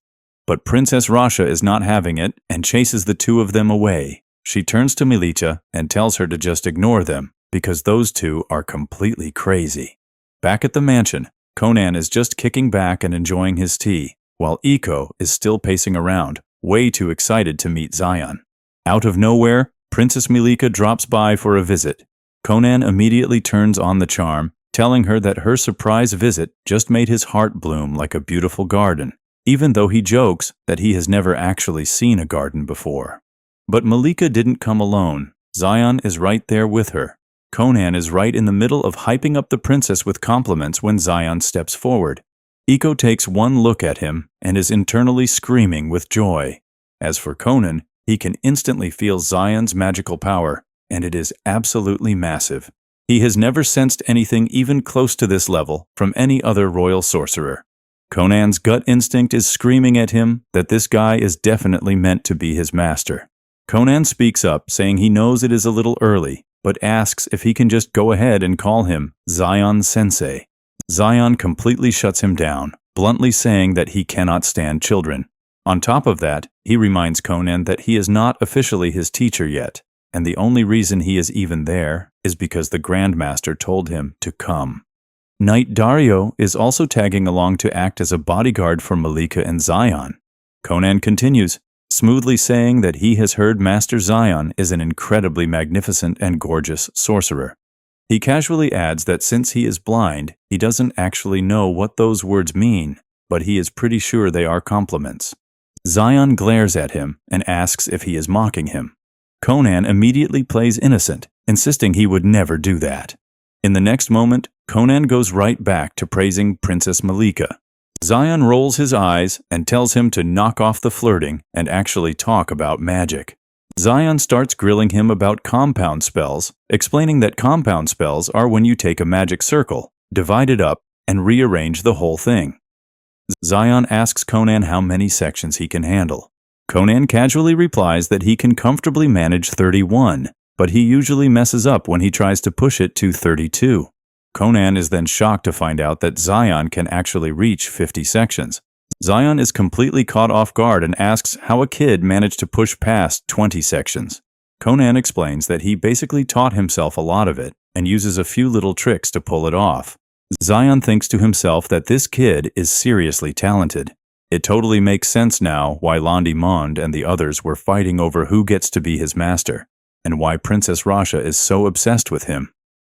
But Princess Rasha is not having it and chases the two of them away. She turns to Milicha and tells her to just ignore them because those two are completely crazy. Back at the mansion, Conan is just kicking back and enjoying his tea, while Iko is still pacing around, way too excited to meet Zion. Out of nowhere, Princess Milika drops by for a visit. Conan immediately turns on the charm, telling her that her surprise visit just made his heart bloom like a beautiful garden, even though he jokes that he has never actually seen a garden before. But Malika didn't come alone. Zion is right there with her. Conan is right in the middle of hyping up the princess with compliments when Zion steps forward. Iko takes one look at him and is internally screaming with joy. As for Conan, he can instantly feel Zion's magical power, and it is absolutely massive. He has never sensed anything even close to this level from any other royal sorcerer. Conan's gut instinct is screaming at him that this guy is definitely meant to be his master. Conan speaks up, saying he knows it is a little early, but asks if he can just go ahead and call him Zion Sensei. Zion completely shuts him down, bluntly saying that he cannot stand children. On top of that, he reminds Conan that he is not officially his teacher yet, and the only reason he is even there is because the Grandmaster told him to come. Knight Dario is also tagging along to act as a bodyguard for Malika and Zion. Conan continues, smoothly saying that he has heard Master Zion is an incredibly magnificent and gorgeous sorcerer. He casually adds that since he is blind, he doesn't actually know what those words mean, but he is pretty sure they are compliments. Zion glares at him and asks if he is mocking him. Conan immediately plays innocent, insisting he would never do that. In the next moment, Conan goes right back to praising Princess Malika. Zion rolls his eyes and tells him to knock off the flirting and actually talk about magic. Zion starts grilling him about compound spells, explaining that compound spells are when you take a magic circle, divide it up, and rearrange the whole thing. Zion asks Conan how many sections he can handle. Conan casually replies that he can comfortably manage 31, but he usually messes up when he tries to push it to 32. Conan is then shocked to find out that Zion can actually reach 50 sections. Zion is completely caught off guard and asks how a kid managed to push past 20 sections. Conan explains that he basically taught himself a lot of it and uses a few little tricks to pull it off. Zion thinks to himself that this kid is seriously talented. It totally makes sense now why Londi Mond and the others were fighting over who gets to be his master, and why Princess Rasha is so obsessed with him.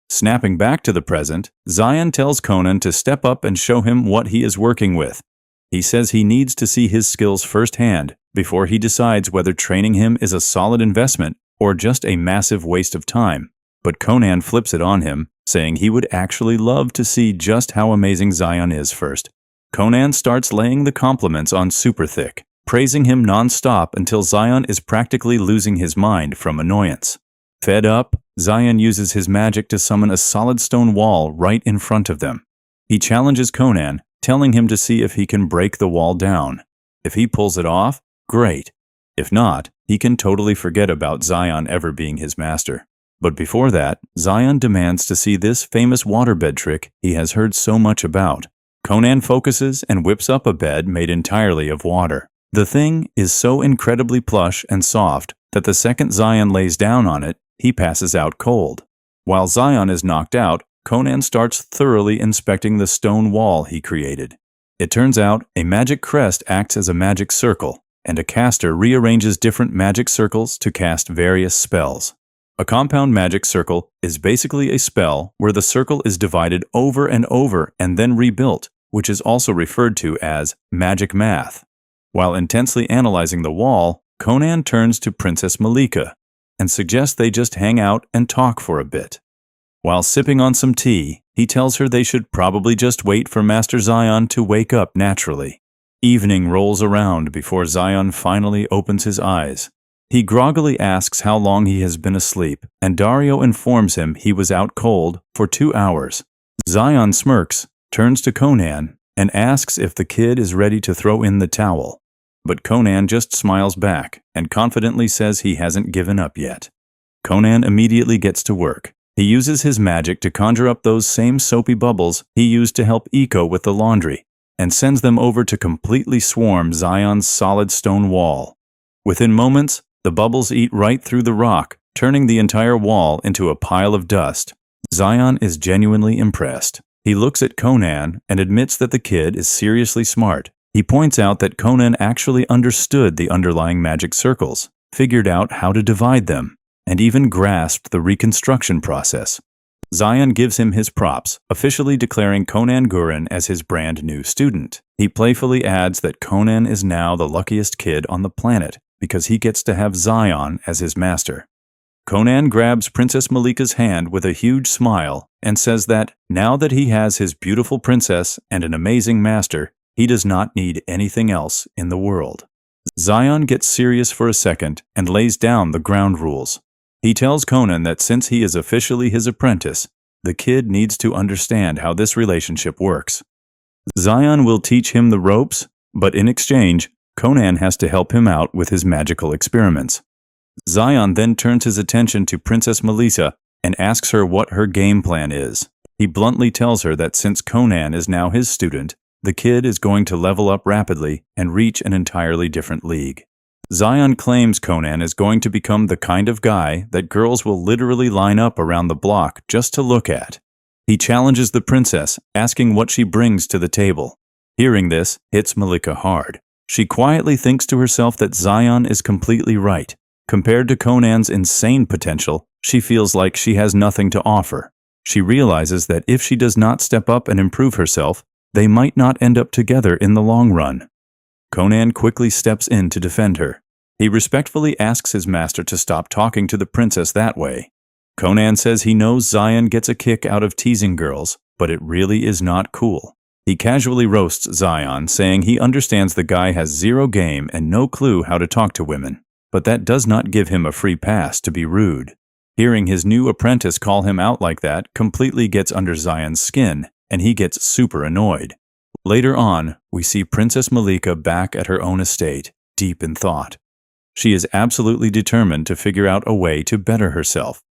Snapping back to the present, Zion tells Conan to step up and show him what he is working with. He says he needs to see his skills firsthand before he decides whether training him is a solid investment or just a massive waste of time. But Conan flips it on him, saying he would actually love to see just how amazing Zion is first. Conan starts laying the compliments on super thick, praising him non-stop until Zion is practically losing his mind from annoyance. Fed up, Zion uses his magic to summon a solid stone wall right in front of them. He challenges Conan, telling him to see if he can break the wall down. If he pulls it off, great. If not, he can totally forget about Zion ever being his master. But before that, Zion demands to see this famous waterbed trick he has heard so much about. Conan focuses and whips up a bed made entirely of water. The thing is so incredibly plush and soft that the second Zion lays down on it, he passes out cold. While Zion is knocked out, Conan starts thoroughly inspecting the stone wall he created. It turns out a magic crest acts as a magic circle, and a caster rearranges different magic circles to cast various spells. A compound magic circle is basically a spell where the circle is divided over and then rebuilt, which is also referred to as magic math. While intensely analyzing the wall, Conan turns to Princess Malika and suggests they just hang out and talk for a bit. While sipping on some tea, he tells her they should probably just wait for Master Zion to wake up naturally. Evening rolls around before Zion finally opens his eyes. He groggily asks how long he has been asleep, and Dario informs him he was out cold for 2 hours. Zion smirks, turns to Conan, and asks if the kid is ready to throw in the towel. But Conan just smiles back and confidently says he hasn't given up yet. Conan immediately gets to work. He uses his magic to conjure up those same soapy bubbles he used to help Eco with the laundry, and sends them over to completely swarm Zion's solid stone wall. Within moments, the bubbles eat right through the rock, turning the entire wall into a pile of dust. Zion is genuinely impressed. He looks at Conan and admits that the kid is seriously smart. He points out that Conan actually understood the underlying magic circles, figured out how to divide them, and even grasped the reconstruction process. Zion gives him his props, officially declaring Conan Gurin as his brand new student. He playfully adds that Conan is now the luckiest kid on the planet because he gets to have Zion as his master. Conan grabs Princess Malika's hand with a huge smile and says that now that he has his beautiful princess and an amazing master, he does not need anything else in the world. Zion gets serious for a second and lays down the ground rules. He tells Conan that since he is officially his apprentice, the kid needs to understand how this relationship works. Zion will teach him the ropes, but in exchange, Conan has to help him out with his magical experiments. Zion then turns his attention to Princess Malika and asks her what her game plan is. He bluntly tells her that since Conan is now his student, the kid is going to level up rapidly and reach an entirely different league. Zion claims Conan is going to become the kind of guy that girls will literally line up around the block just to look at. He challenges the princess, asking what she brings to the table. Hearing this hits Malika hard. She quietly thinks to herself that Zion is completely right. Compared to Conan's insane potential, she feels like she has nothing to offer. She realizes that if she does not step up and improve herself, they might not end up together in the long run. Conan quickly steps in to defend her. He respectfully asks his master to stop talking to the princess that way. Conan says he knows Zion gets a kick out of teasing girls, but it really is not cool. He casually roasts Zion, saying he understands the guy has zero game and no clue how to talk to women, but that does not give him a free pass to be rude. Hearing his new apprentice call him out like that completely gets under Zion's skin, and he gets super annoyed. Later on, we see Princess Malika back at her own estate, deep in thought. She is absolutely determined to figure out a way to better herself.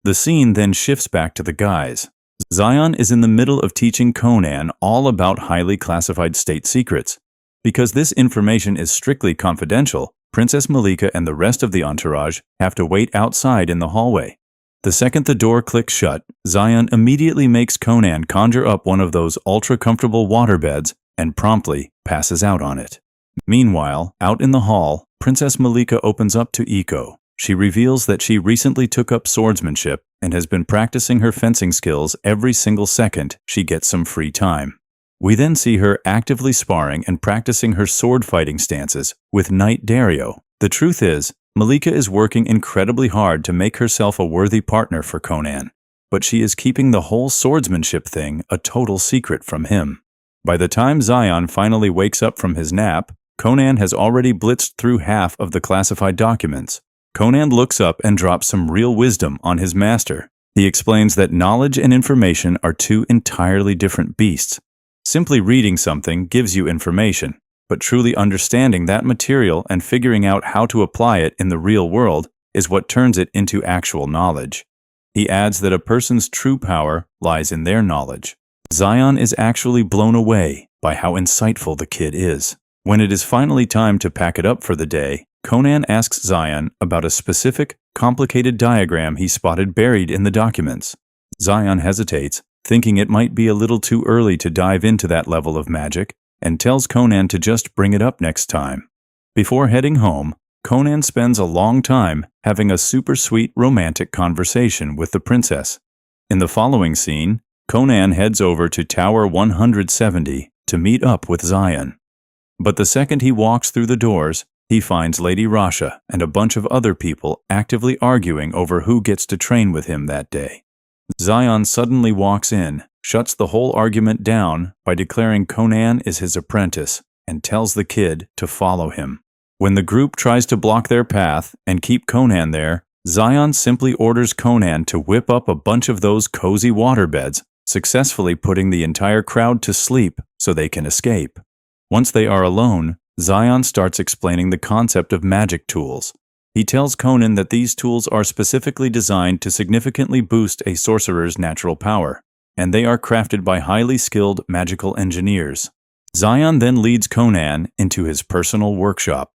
The scene then shifts back to the guys. Zion is in the middle of teaching Conan all about highly classified state secrets. Because this information is strictly confidential, Princess Malika and the rest of the entourage have to wait outside in the hallway. The second the door clicks shut, Zion immediately makes Conan conjure up one of those ultra-comfortable waterbeds and promptly passes out on it. Meanwhile, out in the hall, Princess Malika opens up to Eco. She reveals that she recently took up swordsmanship and has been practicing her fencing skills every single second she gets some free time. We then see her actively sparring and practicing her sword fighting stances with Knight Dario. The truth is, Malika is working incredibly hard to make herself a worthy partner for Conan, but she is keeping the whole swordsmanship thing a total secret from him. By the time Zion finally wakes up from his nap, Conan has already blitzed through half of the classified documents. Conan looks up and drops some real wisdom on his master. He explains that knowledge and information are two entirely different beasts. Simply reading something gives you information, but truly understanding that material and figuring out how to apply it in the real world is what turns it into actual knowledge. He adds that a person's true power lies in their knowledge. Zion is actually blown away by how insightful the kid is. When it is finally time to pack it up for the day, Conan asks Zion about a specific, complicated diagram he spotted buried in the documents. Zion hesitates, thinking it might be a little too early to dive into that level of magic, and tells Conan to just bring it up next time. Before heading home, Conan spends a long time having a super sweet romantic conversation with the princess. In the following scene, Conan heads over to Tower 170 to meet up with Zion. But the second he walks through the doors, he finds Lady Rasha and a bunch of other people actively arguing over who gets to train with him that day. Zion suddenly walks in, shuts the whole argument down by declaring Conan is his apprentice, and tells the kid to follow him. When the group tries to block their path and keep Conan there, Zion simply orders Conan to whip up a bunch of those cozy waterbeds, successfully putting the entire crowd to sleep so they can escape. Once they are alone, Zion starts explaining the concept of magic tools. He tells Conan that these tools are specifically designed to significantly boost a sorcerer's natural power, and they are crafted by highly skilled magical engineers. Zion then leads Conan into his personal workshop.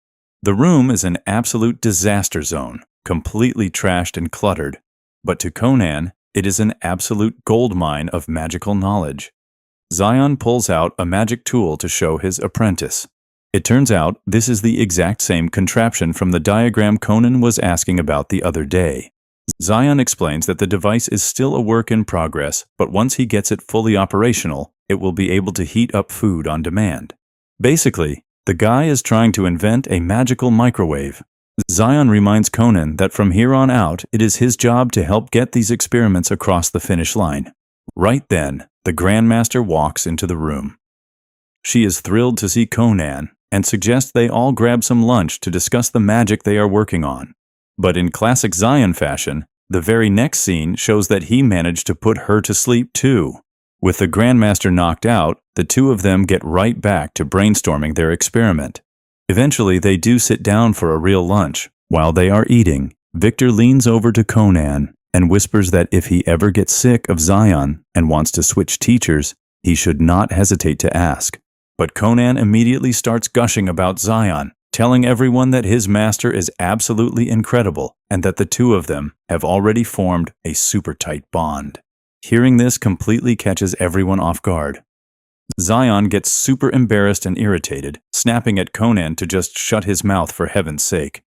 The room is an absolute disaster zone, completely trashed and cluttered, but to Conan, it is an absolute goldmine of magical knowledge. Zion pulls out a magic tool to show his apprentice. It turns out this is the exact same contraption from the diagram Conan was asking about the other day. Zion explains that the device is still a work in progress, but once he gets it fully operational, it will be able to heat up food on demand. Basically, the guy is trying to invent a magical microwave. Zion reminds Conan that from here on out, it is his job to help get these experiments across the finish line. Right then, the Grandmaster walks into the room. She is thrilled to see Conan and suggests they all grab some lunch to discuss the magic they are working on. But in classic Zion fashion, the very next scene shows that he managed to put her to sleep too. With the Grandmaster knocked out, the two of them get right back to brainstorming their experiment. Eventually, they do sit down for a real lunch. While they are eating, Victor leans over to Conan and whispers that if he ever gets sick of Zion and wants to switch teachers, he should not hesitate to ask. But Conan immediately starts gushing about Zion, telling everyone that his master is absolutely incredible and that the two of them have already formed a super tight bond. Hearing this completely catches everyone off guard. Zion gets super embarrassed and irritated, snapping at Conan to just shut his mouth for heaven's sake.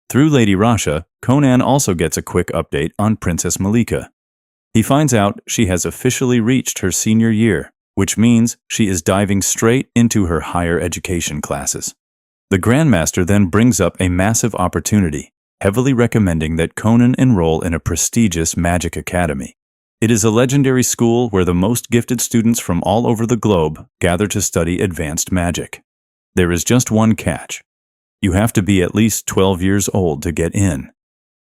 Through Lady Rasha, Conan also gets a quick update on Princess Malika. He finds out she has officially reached her senior year, which means she is diving straight into her higher education classes. The Grandmaster then brings up a massive opportunity, heavily recommending that Conan enroll in a prestigious magic academy. It is a legendary school where the most gifted students from all over the globe gather to study advanced magic. There is just one catch. You have to be at least 12 years old to get in.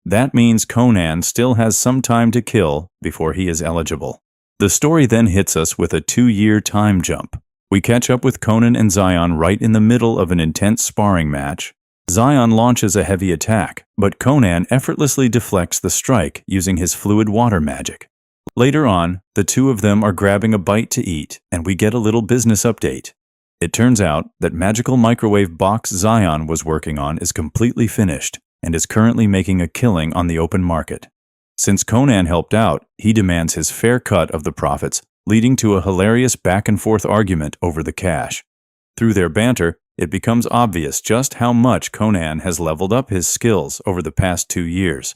That means Conan still has some time to kill before he is eligible. The story then hits us with a 2-year time jump. We catch up with Conan and Zion right in the middle of an intense sparring match. Zion launches a heavy attack, but Conan effortlessly deflects the strike using his fluid water magic. Later on, the two of them are grabbing a bite to eat, and we get a little business update. It turns out that magical microwave box Zion was working on is completely finished and is currently making a killing on the open market. Since Conan helped out, he demands his fair cut of the profits, leading to a hilarious back-and-forth argument over the cash. Through their banter, it becomes obvious just how much Conan has leveled up his skills over the past 2 years.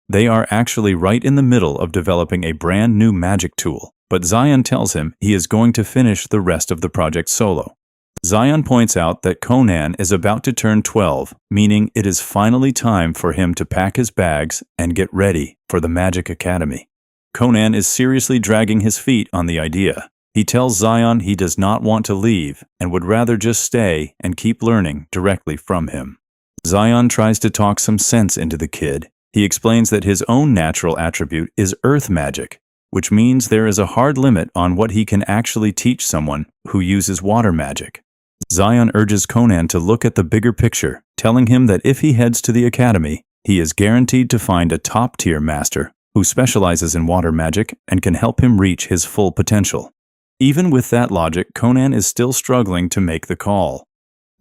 They are actually right in the middle of developing a brand new magic tool, but Zion tells him he is going to finish the rest of the project solo. Zion points out that Conan is about to turn 12, meaning it is finally time for him to pack his bags and get ready for the Magic Academy. Conan is seriously dragging his feet on the idea. He tells Zion he does not want to leave and would rather just stay and keep learning directly from him. Zion tries to talk some sense into the kid. He explains that his own natural attribute is earth magic, which means there is a hard limit on what he can actually teach someone who uses water magic. Zion urges Conan to look at the bigger picture, telling him that if he heads to the academy, he is guaranteed to find a top-tier master who specializes in water magic and can help him reach his full potential. Even with that logic, Conan is still struggling to make the call.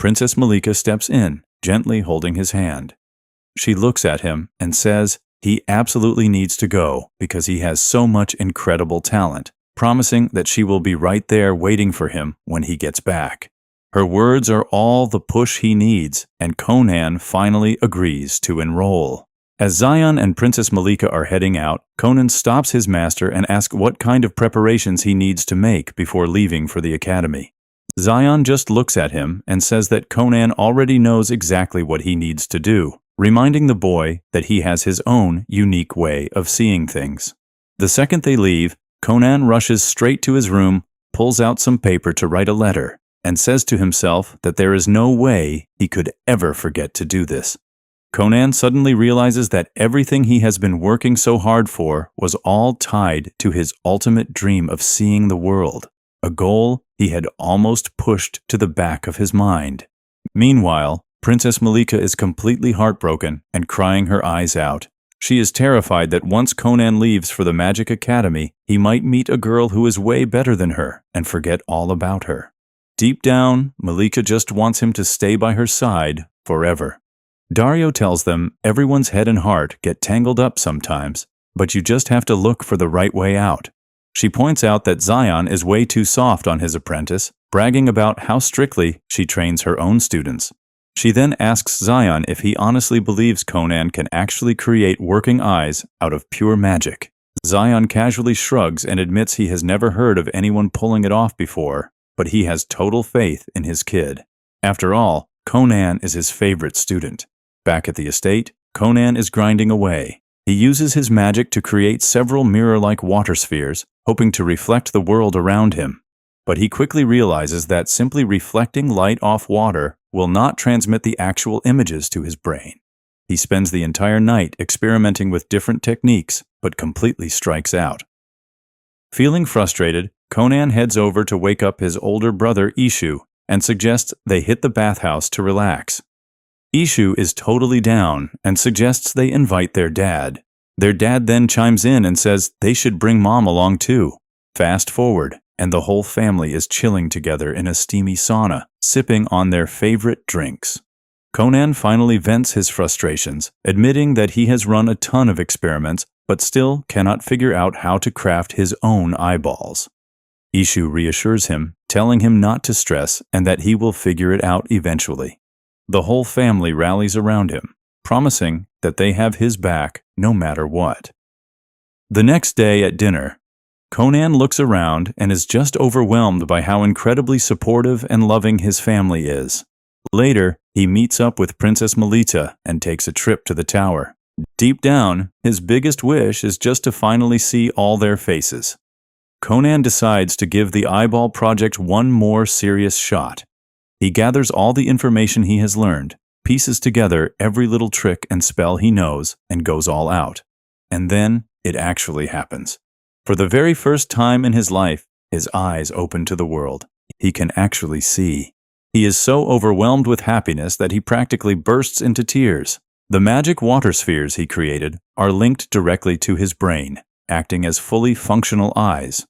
Princess Malika steps in, gently holding his hand. She looks at him and says he absolutely needs to go because he has so much incredible talent, promising that she will be right there waiting for him when he gets back. Her words are all the push he needs, and Conan finally agrees to enroll. As Zion and Princess Malika are heading out, Conan stops his master and asks what kind of preparations he needs to make before leaving for the academy. Zion just looks at him and says that Conan already knows exactly what he needs to do, reminding the boy that he has his own unique way of seeing things. The second they leave, Conan rushes straight to his room, pulls out some paper to write a letter, and says to himself that there is no way he could ever forget to do this. Conan suddenly realizes that everything he has been working so hard for was all tied to his ultimate dream of seeing the world, a goal he had almost pushed to the back of his mind. Meanwhile, Princess Malika is completely heartbroken and crying her eyes out. She is terrified that once Conan leaves for the Magic Academy, he might meet a girl who is way better than her and forget all about her. Deep down, Malika just wants him to stay by her side forever. Dario tells them everyone's head and heart get tangled up sometimes, but you just have to look for the right way out. She points out that Zion is way too soft on his apprentice, bragging about how strictly she trains her own students. She then asks Zion if he honestly believes Conan can actually create working eyes out of pure magic. Zion casually shrugs and admits he has never heard of anyone pulling it off before, but he has total faith in his kid. After all, Conan is his favorite student. Back at the estate, Conan is grinding away. He uses his magic to create several mirror-like water spheres, hoping to reflect the world around him. But he quickly realizes that simply reflecting light off water will not transmit the actual images to his brain. He spends the entire night experimenting with different techniques, but completely strikes out. Feeling frustrated, Conan heads over to wake up his older brother Ishu and suggests they hit the bathhouse to relax. Ishu is totally down and suggests they invite their dad. Their dad then chimes in and says they should bring Mom along too. Fast forward, and the whole family is chilling together in a steamy sauna, sipping on their favorite drinks. Conan finally vents his frustrations, admitting that he has run a ton of experiments but still cannot figure out how to craft his own eyeballs. Ishu reassures him, telling him not to stress and that he will figure it out eventually. The whole family rallies around him, promising that they have his back no matter what. The next day at dinner, Conan looks around and is just overwhelmed by how incredibly supportive and loving his family is. Later, he meets up with Princess Malika and takes a trip to the tower. Deep down, his biggest wish is just to finally see all their faces. Conan decides to give the eyeball project one more serious shot. He gathers all the information he has learned, pieces together every little trick and spell he knows, and goes all out. And then it actually happens. For the very first time in his life, his eyes open to the world. He can actually see. He is so overwhelmed with happiness that he practically bursts into tears. The magic water spheres he created are linked directly to his brain, acting as fully functional eyes.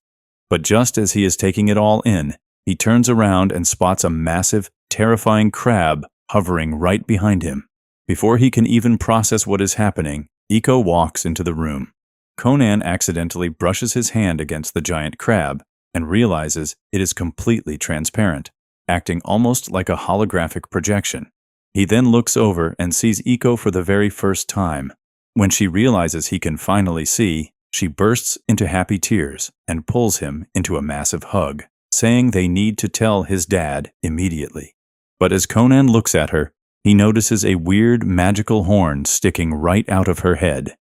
But just as he is taking it all in, he turns around and spots a massive, terrifying crab hovering right behind him. Before he can even process what is happening, Iko walks into the room. Conan accidentally brushes his hand against the giant crab and realizes it is completely transparent, acting almost like a holographic projection. He then looks over and sees Iko for the very first time. When she realizes he can finally see, she bursts into happy tears and pulls him into a massive hug, saying they need to tell his dad immediately. But as Conan looks at her, he notices a weird magical horn sticking right out of her head.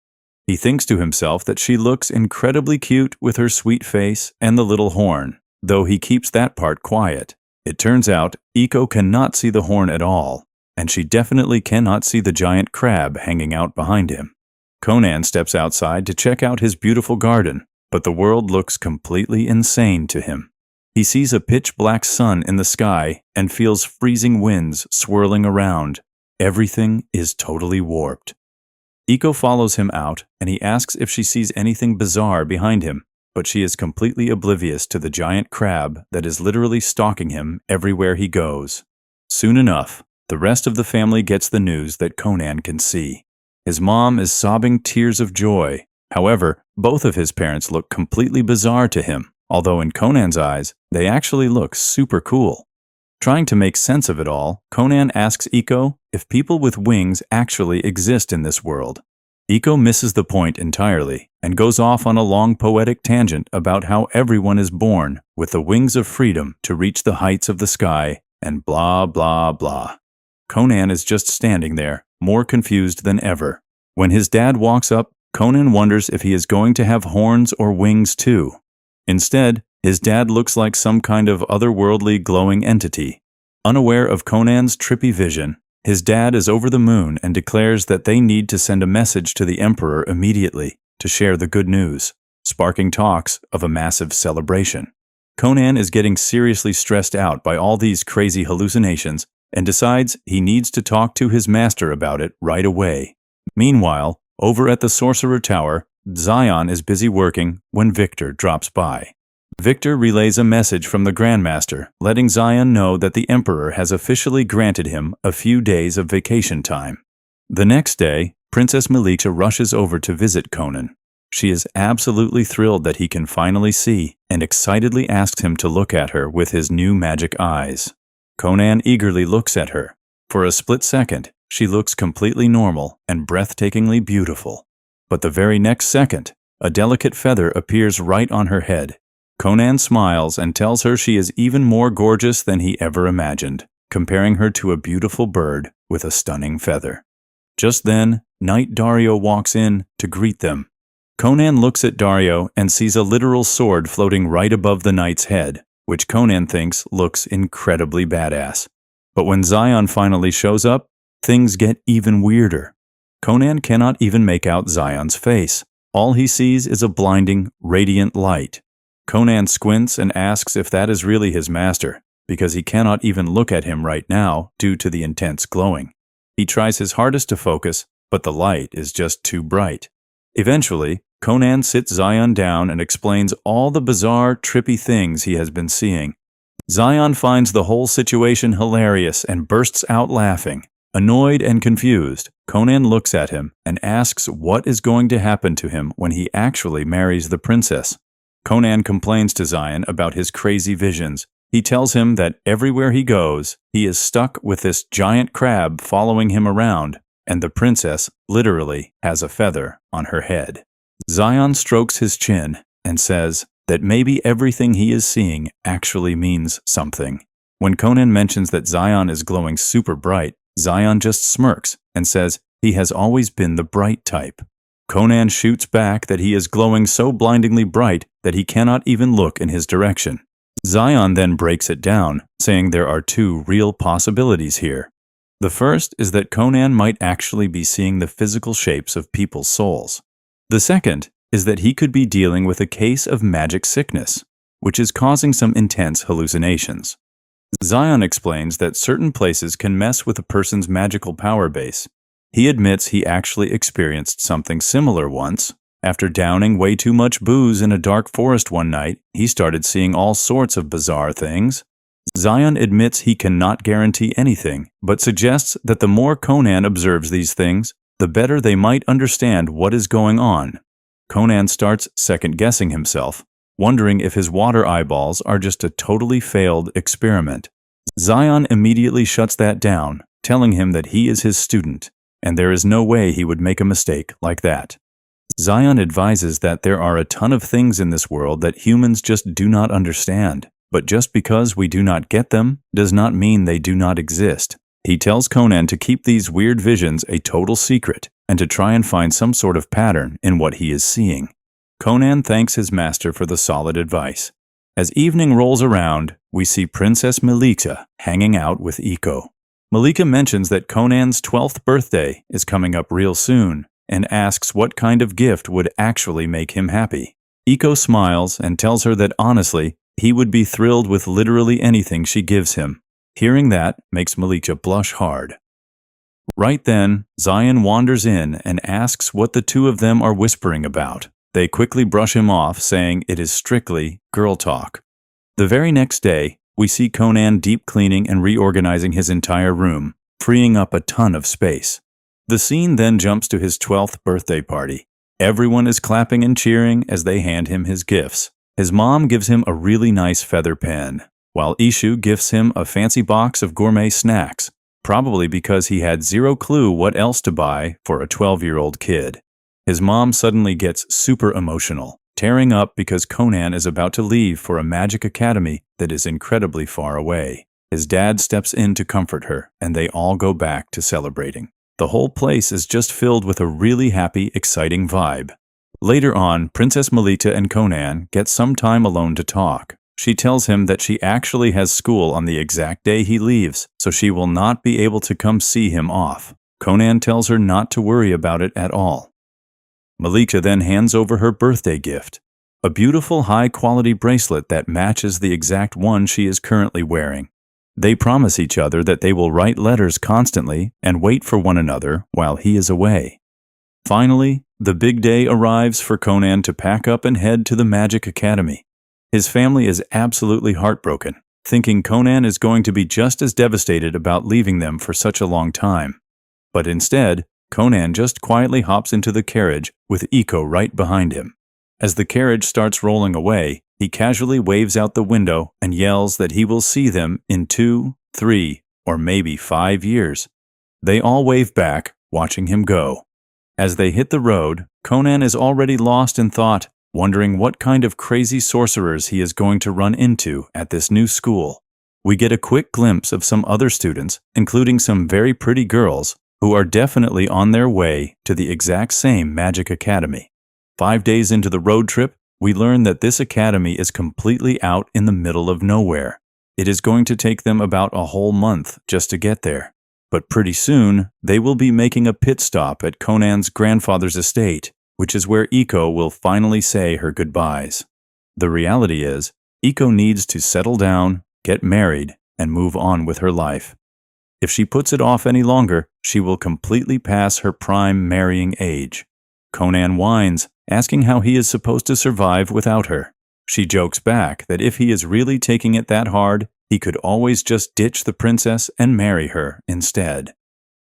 He thinks to himself that she looks incredibly cute with her sweet face and the little horn, though he keeps that part quiet. It turns out Iko cannot see the horn at all, and she definitely cannot see the giant crab hanging out behind him. Conan steps outside to check out his beautiful garden, but the world looks completely insane to him. He sees a pitch-black sun in the sky and feels freezing winds swirling around. Everything is totally warped. Iko follows him out, and he asks if she sees anything bizarre behind him, but she is completely oblivious to the giant crab that is literally stalking him everywhere he goes. Soon enough, the rest of the family gets the news that Conan can see. His mom is sobbing tears of joy. However, both of his parents look completely bizarre to him, although in Conan's eyes, they actually look super cool. Trying to make sense of it all, Conan asks Iko if people with wings actually exist in this world. Iko misses the point entirely and goes off on a long poetic tangent about how everyone is born with the wings of freedom to reach the heights of the sky and blah blah blah. Conan is just standing there, more confused than ever. When his dad walks up, Conan wonders if he is going to have horns or wings too. Instead, his dad looks like some kind of otherworldly glowing entity. Unaware of Conan's trippy vision, his dad is over the moon and declares that they need to send a message to the emperor immediately to share the good news, sparking talks of a massive celebration. Conan is getting seriously stressed out by all these crazy hallucinations and decides he needs to talk to his master about it right away. Meanwhile, over at the Sorcerer Tower, Zion is busy working when Victor drops by. Victor relays a message from the Grandmaster, letting Zion know that the Emperor has officially granted him a few days of vacation time. The next day, Princess Malika rushes over to visit Conan. She is absolutely thrilled that he can finally see and excitedly asks him to look at her with his new magic eyes. Conan eagerly looks at her. For a split second, she looks completely normal and breathtakingly beautiful. But the very next second, a delicate feather appears right on her head. Conan smiles and tells her she is even more gorgeous than he ever imagined, comparing her to a beautiful bird with a stunning feather. Just then, Knight Dario walks in to greet them. Conan looks at Dario and sees a literal sword floating right above the knight's head, which Conan thinks looks incredibly badass. But when Zion finally shows up, things get even weirder. Conan cannot even make out Zion's face. All he sees is a blinding, radiant light. Conan squints and asks if that is really his master, because he cannot even look at him right now due to the intense glowing. He tries his hardest to focus, but the light is just too bright. Eventually, Conan sits Zion down and explains all the bizarre, trippy things he has been seeing. Zion finds the whole situation hilarious and bursts out laughing. Annoyed and confused, Conan looks at him and asks what is going to happen to him when he actually marries the princess. Conan complains to Zion about his crazy visions. He tells him that everywhere he goes, he is stuck with this giant crab following him around, and the princess literally has a feather on her head. Zion strokes his chin and says that maybe everything he is seeing actually means something. When Conan mentions that Zion is glowing super bright, Zion just smirks and says he has always been the bright type. Conan shoots back that he is glowing so blindingly bright that he cannot even look in his direction. Zion then breaks it down, saying there are two real possibilities here. The first is that Conan might actually be seeing the physical shapes of people's souls. The second is that he could be dealing with a case of magic sickness, which is causing some intense hallucinations. Zion explains that certain places can mess with a person's magical power base. He admits he actually experienced something similar once. After downing way too much booze in a dark forest one night, he started seeing all sorts of bizarre things. Zion admits he cannot guarantee anything, but suggests that the more Conan observes these things, the better they might understand what is going on. Conan starts second-guessing himself, wondering if his water eyeballs are just a totally failed experiment. Zion immediately shuts that down, telling him that he is his student, and there is no way he would make a mistake like that. Zion advises that there are a ton of things in this world that humans just do not understand, but just because we do not get them does not mean they do not exist. He tells Conan to keep these weird visions a total secret and to try and find some sort of pattern in what he is seeing. Conan thanks his master for the solid advice. As evening rolls around, we see Princess Malika hanging out with Iko. Malika mentions that Conan's 12th birthday is coming up real soon and asks what kind of gift would actually make him happy. Iko smiles and tells her that honestly, he would be thrilled with literally anything she gives him. Hearing that makes Malika blush hard. Right then, Zion wanders in and asks what the two of them are whispering about. They quickly brush him off, saying it is strictly girl talk. The very next day, we see Conan deep cleaning and reorganizing his entire room, freeing up a ton of space. The scene then jumps to his 12th birthday party. Everyone is clapping and cheering as they hand him his gifts. His mom gives him a really nice feather pen. while Ishu gifts him a fancy box of gourmet snacks, probably because he had zero clue what else to buy for a 12-year-old kid. His mom suddenly gets super emotional, tearing up because Conan is about to leave for a magic academy that is incredibly far away. His dad steps in to comfort her, and they all go back to celebrating. The whole place is just filled with a really happy, exciting vibe. Later on, Princess Melita and Conan get some time alone to talk. She tells him that she actually has school on the exact day he leaves, so she will not be able to come see him off. Conan tells her not to worry about it at all. Melita then hands over her birthday gift, a beautiful high-quality bracelet that matches the exact one she is currently wearing. They promise each other that they will write letters constantly and wait for one another while he is away. Finally, the big day arrives for Conan to pack up and head to the Magic Academy. His family is absolutely heartbroken, thinking Conan is going to be just as devastated about leaving them for such a long time. But instead, Conan just quietly hops into the carriage with Iko right behind him. As the carriage starts rolling away, he casually waves out the window and yells that he will see them in 2, 3, or maybe 5 years. They all wave back, watching him go. As they hit the road, Conan is already lost in thought, wondering what kind of crazy sorcerers he is going to run into at this new school. We get a quick glimpse of some other students, including some very pretty girls, who are definitely on their way to the exact same Magic Academy. 5 days into the road trip, we learn that this academy is completely out in the middle of nowhere. It is going to take them about a whole month just to get there. But pretty soon, they will be making a pit stop at Conan's grandfather's estate, which is where Iko will finally say her goodbyes. The reality is, Iko needs to settle down, get married, and move on with her life. If she puts it off any longer, she will completely pass her prime marrying age. Conan whines, asking how he is supposed to survive without her. She jokes back that if he is really taking it that hard, he could always just ditch the princess and marry her instead.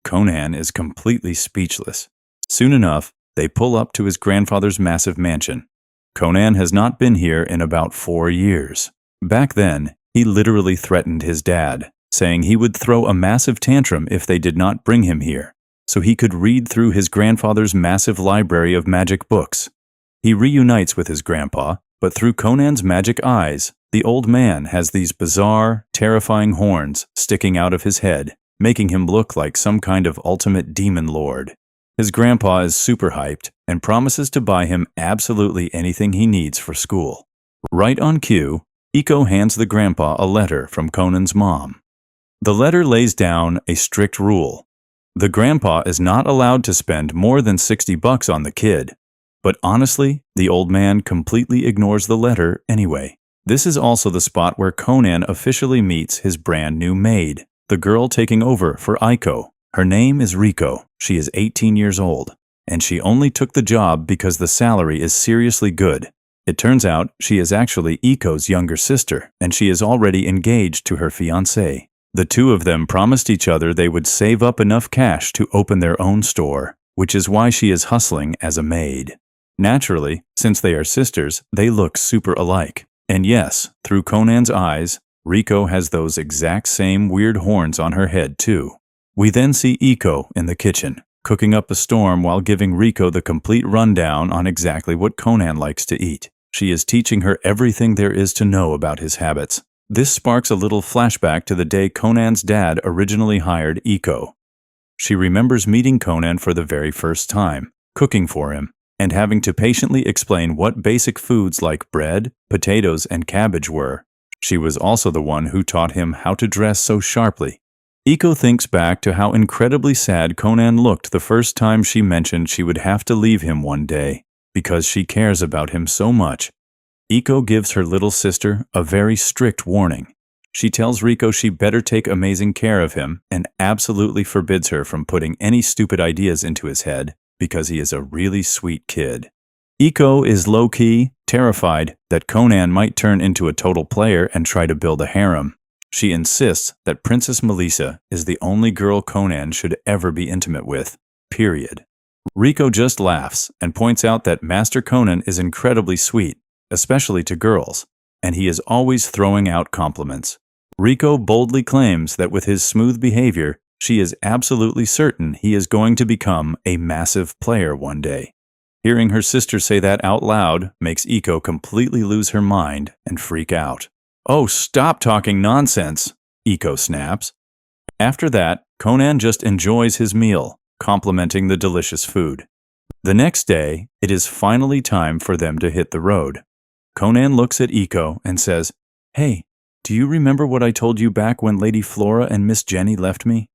Conan is completely speechless. Soon enough, they pull up to his grandfather's massive mansion. Conan has not been here in about 4 years. Back then, he literally threatened his dad, saying he would throw a massive tantrum if they did not bring him here, so he could read through his grandfather's massive library of magic books. He reunites with his grandpa, but through Conan's magic eyes, the old man has these bizarre, terrifying horns sticking out of his head, making him look like some kind of ultimate demon lord. His grandpa is super hyped and promises to buy him absolutely anything he needs for school. Right on cue, Iko hands the grandpa a letter from Conan's mom. The letter lays down a strict rule. The grandpa is not allowed to spend more than $60 on the kid. But honestly, the old man completely ignores the letter anyway. This is also the spot where Conan officially meets his brand new maid, the girl taking over for Iko. Her name is Riko. She is 18 years old, and she only took the job because the salary is seriously good. It turns out she is actually Iko's younger sister, and she is already engaged to her fiancé. The two of them promised each other they would save up enough cash to open their own store, which is why she is hustling as a maid. Naturally, since they are sisters, they look super alike. And yes, through Conan's eyes, Riko has those exact same weird horns on her head too. We then see Iko in the kitchen, cooking up a storm while giving Riko the complete rundown on exactly what Conan likes to eat. She is teaching her everything there is to know about his habits. This sparks a little flashback to the day Conan's dad originally hired Iko. She remembers meeting Conan for the very first time, cooking for him, and having to patiently explain what basic foods like bread, potatoes, and cabbage were. She was also the one who taught him how to dress so sharply. Iko thinks back to how incredibly sad Conan looked the first time she mentioned she would have to leave him one day, because she cares about him so much. Iko gives her little sister a very strict warning. She tells Riko she better take amazing care of him and absolutely forbids her from putting any stupid ideas into his head because he is a really sweet kid. Iko is low-key, terrified that Conan might turn into a total player and try to build a harem. She insists that Princess Melissa is the only girl Conan should ever be intimate with, period. Riko just laughs and points out that Master Conan is incredibly sweet, especially to girls, and he is always throwing out compliments. Rico boldly claims that with his smooth behavior, she is absolutely certain he is going to become a massive player one day. Hearing her sister say that out loud makes Iko completely lose her mind and freak out. "Oh, stop talking nonsense," Iko snaps. After that, Conan just enjoys his meal, complimenting the delicious food. The next day, it is finally time for them to hit the road. Conan looks at Iko and says, "Hey, do you remember what I told you back when Lady Flora and Miss Jenny left me?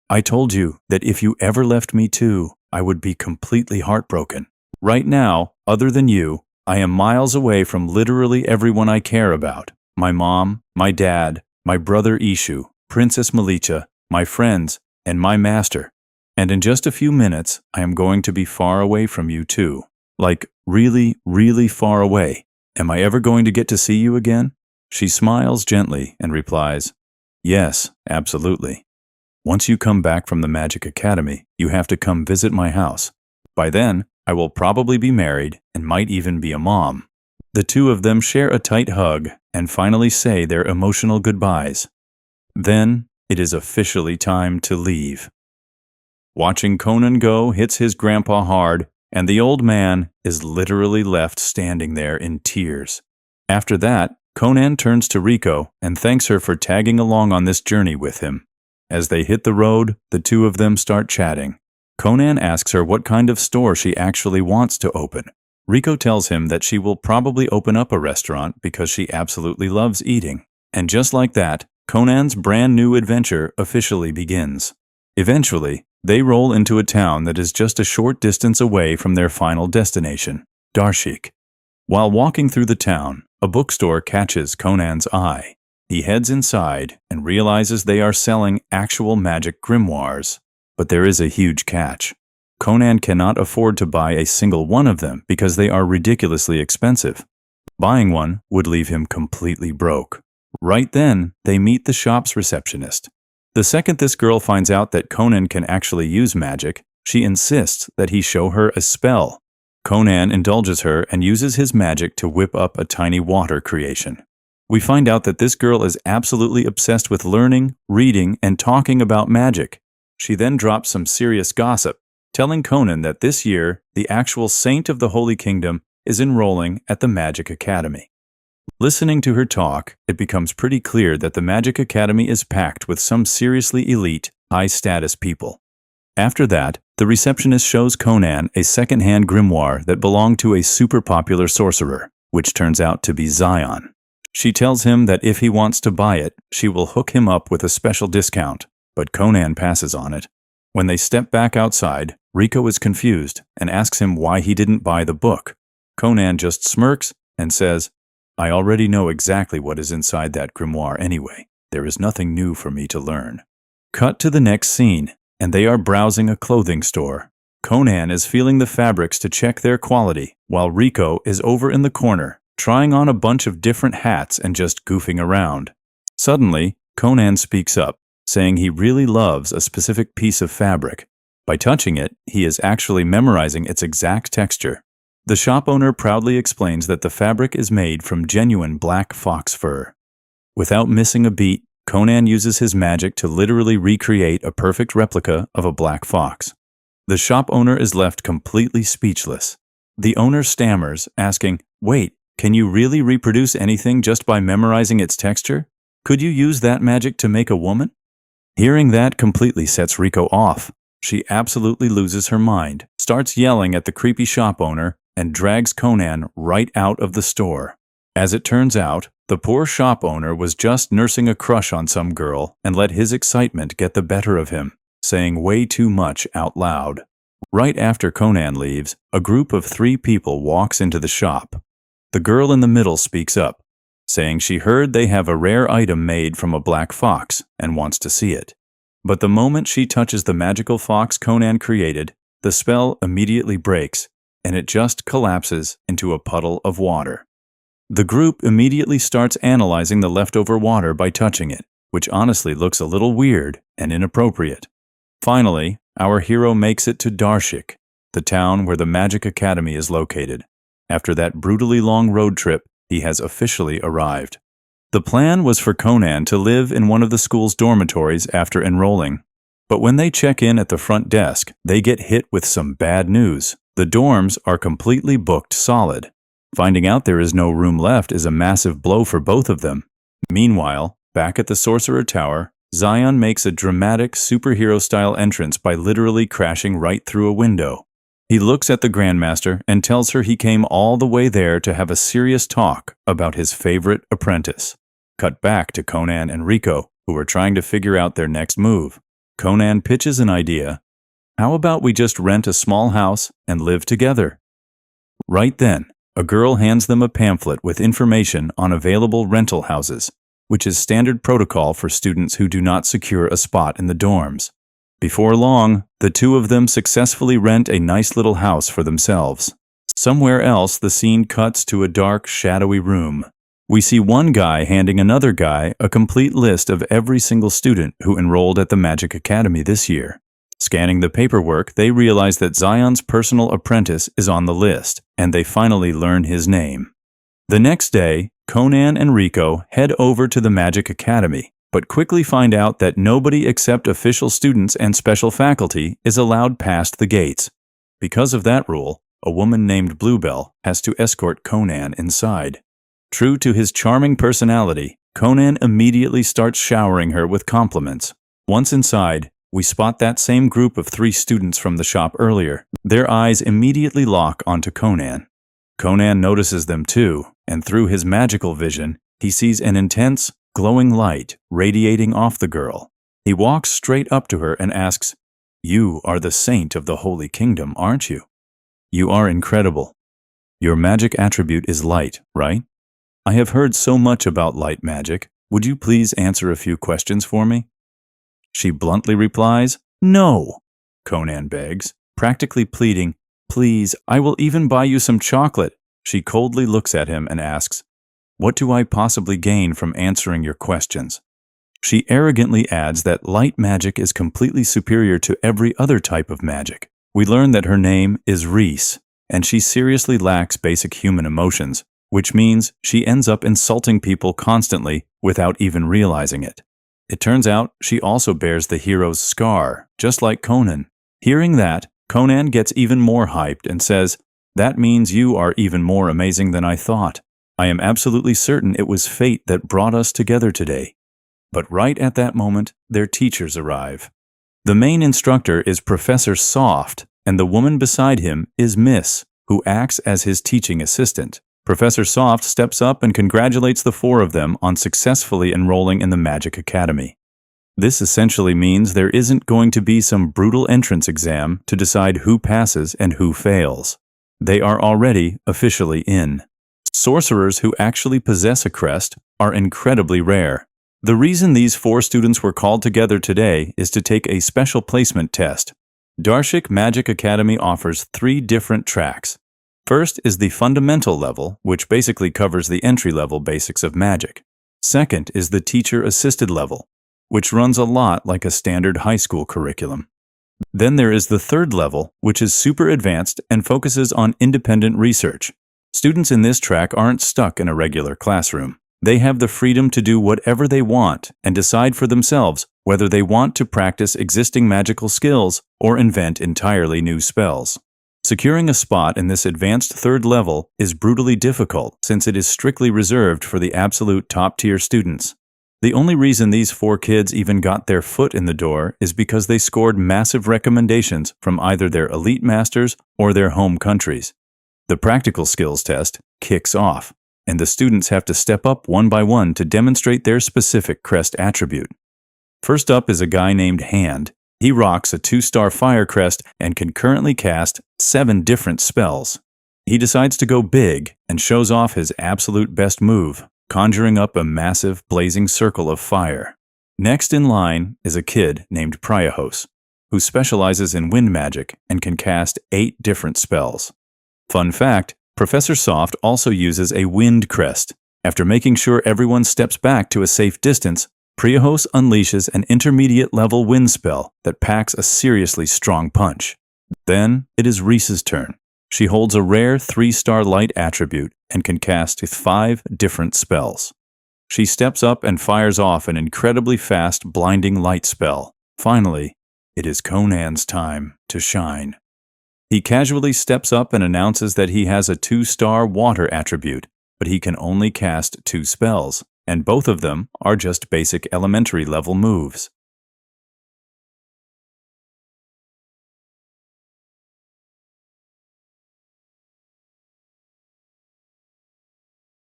I told you that if you ever left me too, I would be completely heartbroken. Right now, other than you, I am miles away from literally everyone I care about. My mom, my dad, my brother Ishu, Princess Malicha, my friends, and my master. And in just a few minutes, I am going to be far away from you too. Like, really, really far away. Am I ever going to get to see you again?" She smiles gently and replies, "Yes, absolutely. Once you come back from the Magic Academy, you have to come visit my house. By then, I will probably be married and might even be a mom." The two of them share a tight hug and finally say their emotional goodbyes. Then, it is officially time to leave. Watching Conan go hits his grandpa hard, and the old man is literally left standing there in tears. After that, Conan turns to Rico and thanks her for tagging along on this journey with him. As they hit the road, the two of them start chatting. Conan asks her what kind of store she actually wants to open. Rico tells him that she will probably open up a restaurant because she absolutely loves eating. And just like that, Conan's brand new adventure officially begins. Eventually, they roll into a town that is just a short distance away from their final destination, Darshik. While walking through the town, a bookstore catches Conan's eye. He heads inside and realizes they are selling actual magic grimoires. But there is a huge catch. Conan cannot afford to buy a single one of them because they are ridiculously expensive. Buying one would leave him completely broke. Right then, they meet the shop's receptionist. The second this girl finds out that Conan can actually use magic, she insists that he show her a spell. Conan indulges her and uses his magic to whip up a tiny water creation. We find out that this girl is absolutely obsessed with learning, reading, and talking about magic. She then drops some serious gossip, telling Conan that this year, the actual saint of the Holy Kingdom is enrolling at the Magic Academy. Listening to her talk, it becomes pretty clear that the Magic Academy is packed with some seriously elite, high-status people. After that, the receptionist shows Conan a second-hand grimoire that belonged to a super popular sorcerer, which turns out to be Zion. She tells him that if he wants to buy it, she will hook him up with a special discount, but Conan passes on it. When they step back outside, Rico is confused and asks him why he didn't buy the book. Conan just smirks and says, "I already know exactly what is inside that grimoire anyway. There is nothing new for me to learn." Cut to the next scene, and they are browsing a clothing store. Conan is feeling the fabrics to check their quality, while Rico is over in the corner, trying on a bunch of different hats and just goofing around. Suddenly, Conan speaks up, saying he really loves a specific piece of fabric. By touching it, he is actually memorizing its exact texture. The shop owner proudly explains that the fabric is made from genuine black fox fur. Without missing a beat, Conan uses his magic to literally recreate a perfect replica of a black fox. The shop owner is left completely speechless. The owner stammers, asking, "Wait, can you really reproduce anything just by memorizing its texture? Could you use that magic to make a woman?" Hearing that completely sets Rico off. She absolutely loses her mind, starts yelling at the creepy shop owner, and drags Conan right out of the store. As it turns out, the poor shop owner was just nursing a crush on some girl and let his excitement get the better of him, saying way too much out loud. Right after Conan leaves, a group of 3 people walks into the shop. The girl in the middle speaks up, saying she heard they have a rare item made from a black fox and wants to see it. But the moment she touches the magical fox Conan created, the spell immediately breaks, and it just collapses into a puddle of water. The group immediately starts analyzing the leftover water by touching it, which honestly looks a little weird and inappropriate. Finally, our hero makes it to Darshik, the town where the Magic Academy is located. After that brutally long road trip, he has officially arrived. The plan was for Conan to live in one of the school's dormitories after enrolling. But when they check in at the front desk, they get hit with some bad news. The dorms are completely booked solid. Finding out there is no room left is a massive blow for both of them. Meanwhile, back at the Sorcerer Tower, Zion makes a dramatic superhero-style entrance by literally crashing right through a window. He looks at the Grandmaster and tells her he came all the way there to have a serious talk about his favorite apprentice. Cut back to Conan and Rico, who are trying to figure out their next move. Conan pitches an idea. How about we just rent a small house and live together? Right then, a girl hands them a pamphlet with information on available rental houses, which is standard protocol for students who do not secure a spot in the dorms. Before long, the two of them successfully rent a nice little house for themselves. Somewhere else, the scene cuts to a dark, shadowy room. We see one guy handing another guy a complete list of every single student who enrolled at the Magic Academy this year. Scanning the paperwork, they realize that Zion's personal apprentice is on the list, and they finally learn his name. The next day, Conan and Rico head over to the Magic Academy, but quickly find out that nobody except official students and special faculty is allowed past the gates. Because of that rule, a woman named Bluebell has to escort Conan inside. True to his charming personality, Conan immediately starts showering her with compliments. Once inside, we spot that same group of 3 students from the shop earlier. Their eyes immediately lock onto Conan. Conan notices them too, and through his magical vision, he sees an intense, glowing light radiating off the girl. He walks straight up to her and asks, "You are the saint of the Holy Kingdom, aren't you? You are incredible. Your magic attribute is light, right? I have heard so much about light magic. Would you please answer a few questions for me?" She bluntly replies, "No," Conan begs, practically pleading, "Please, I will even buy you some chocolate." She coldly looks at him and asks, "What do I possibly gain from answering your questions?" She arrogantly adds that light magic is completely superior to every other type of magic. We learn that her name is Reese, and she seriously lacks basic human emotions, which means she ends up insulting people constantly without even realizing it. It turns out she also bears the hero's scar, just like Conan. Hearing that, Conan gets even more hyped and says, "That means you are even more amazing than I thought. I am absolutely certain it was fate that brought us together today." But right at that moment, their teachers arrive. The main instructor is Professor Soft, and the woman beside him is Miss, who acts as his teaching assistant. Professor Soft steps up and congratulates the 4 of them on successfully enrolling in the Magic Academy. This essentially means there isn't going to be some brutal entrance exam to decide who passes and who fails. They are already officially in. Sorcerers who actually possess a crest are incredibly rare. The reason these 4 students were called together today is to take a special placement test. Darshik Magic Academy offers 3 different tracks. First is the fundamental level, which basically covers the entry-level basics of magic. Second is the teacher-assisted level, which runs a lot like a standard high school curriculum. Then there is the 3rd level, which is super advanced and focuses on independent research. Students in this track aren't stuck in a regular classroom. They have the freedom to do whatever they want and decide for themselves whether they want to practice existing magical skills or invent entirely new spells. Securing a spot in this advanced 3rd level is brutally difficult since it is strictly reserved for the absolute top-tier students. The only reason these 4 kids even got their foot in the door is because they scored massive recommendations from either their elite masters or their home countries. The practical skills test kicks off, and the students have to step up one by one to demonstrate their specific crest attribute. First up is a guy named Hand. He rocks a 2-star fire crest and can currently cast 7 different spells. He decides to go big and shows off his absolute best move, conjuring up a massive blazing circle of fire. Next in line is a kid named Priahos, who specializes in wind magic and can cast 8 different spells. Fun fact, Professor Soft also uses a wind crest. After making sure everyone steps back to a safe distance, Priahos unleashes an intermediate-level wind spell that packs a seriously strong punch. Then it is Reese's turn. She holds a rare 3-star light attribute and can cast 5 different spells. She steps up and fires off an incredibly fast blinding light spell. Finally, it is Conan's time to shine. He casually steps up and announces that he has a 2-star water attribute, but he can only cast 2 spells, and both of them are just basic elementary level moves.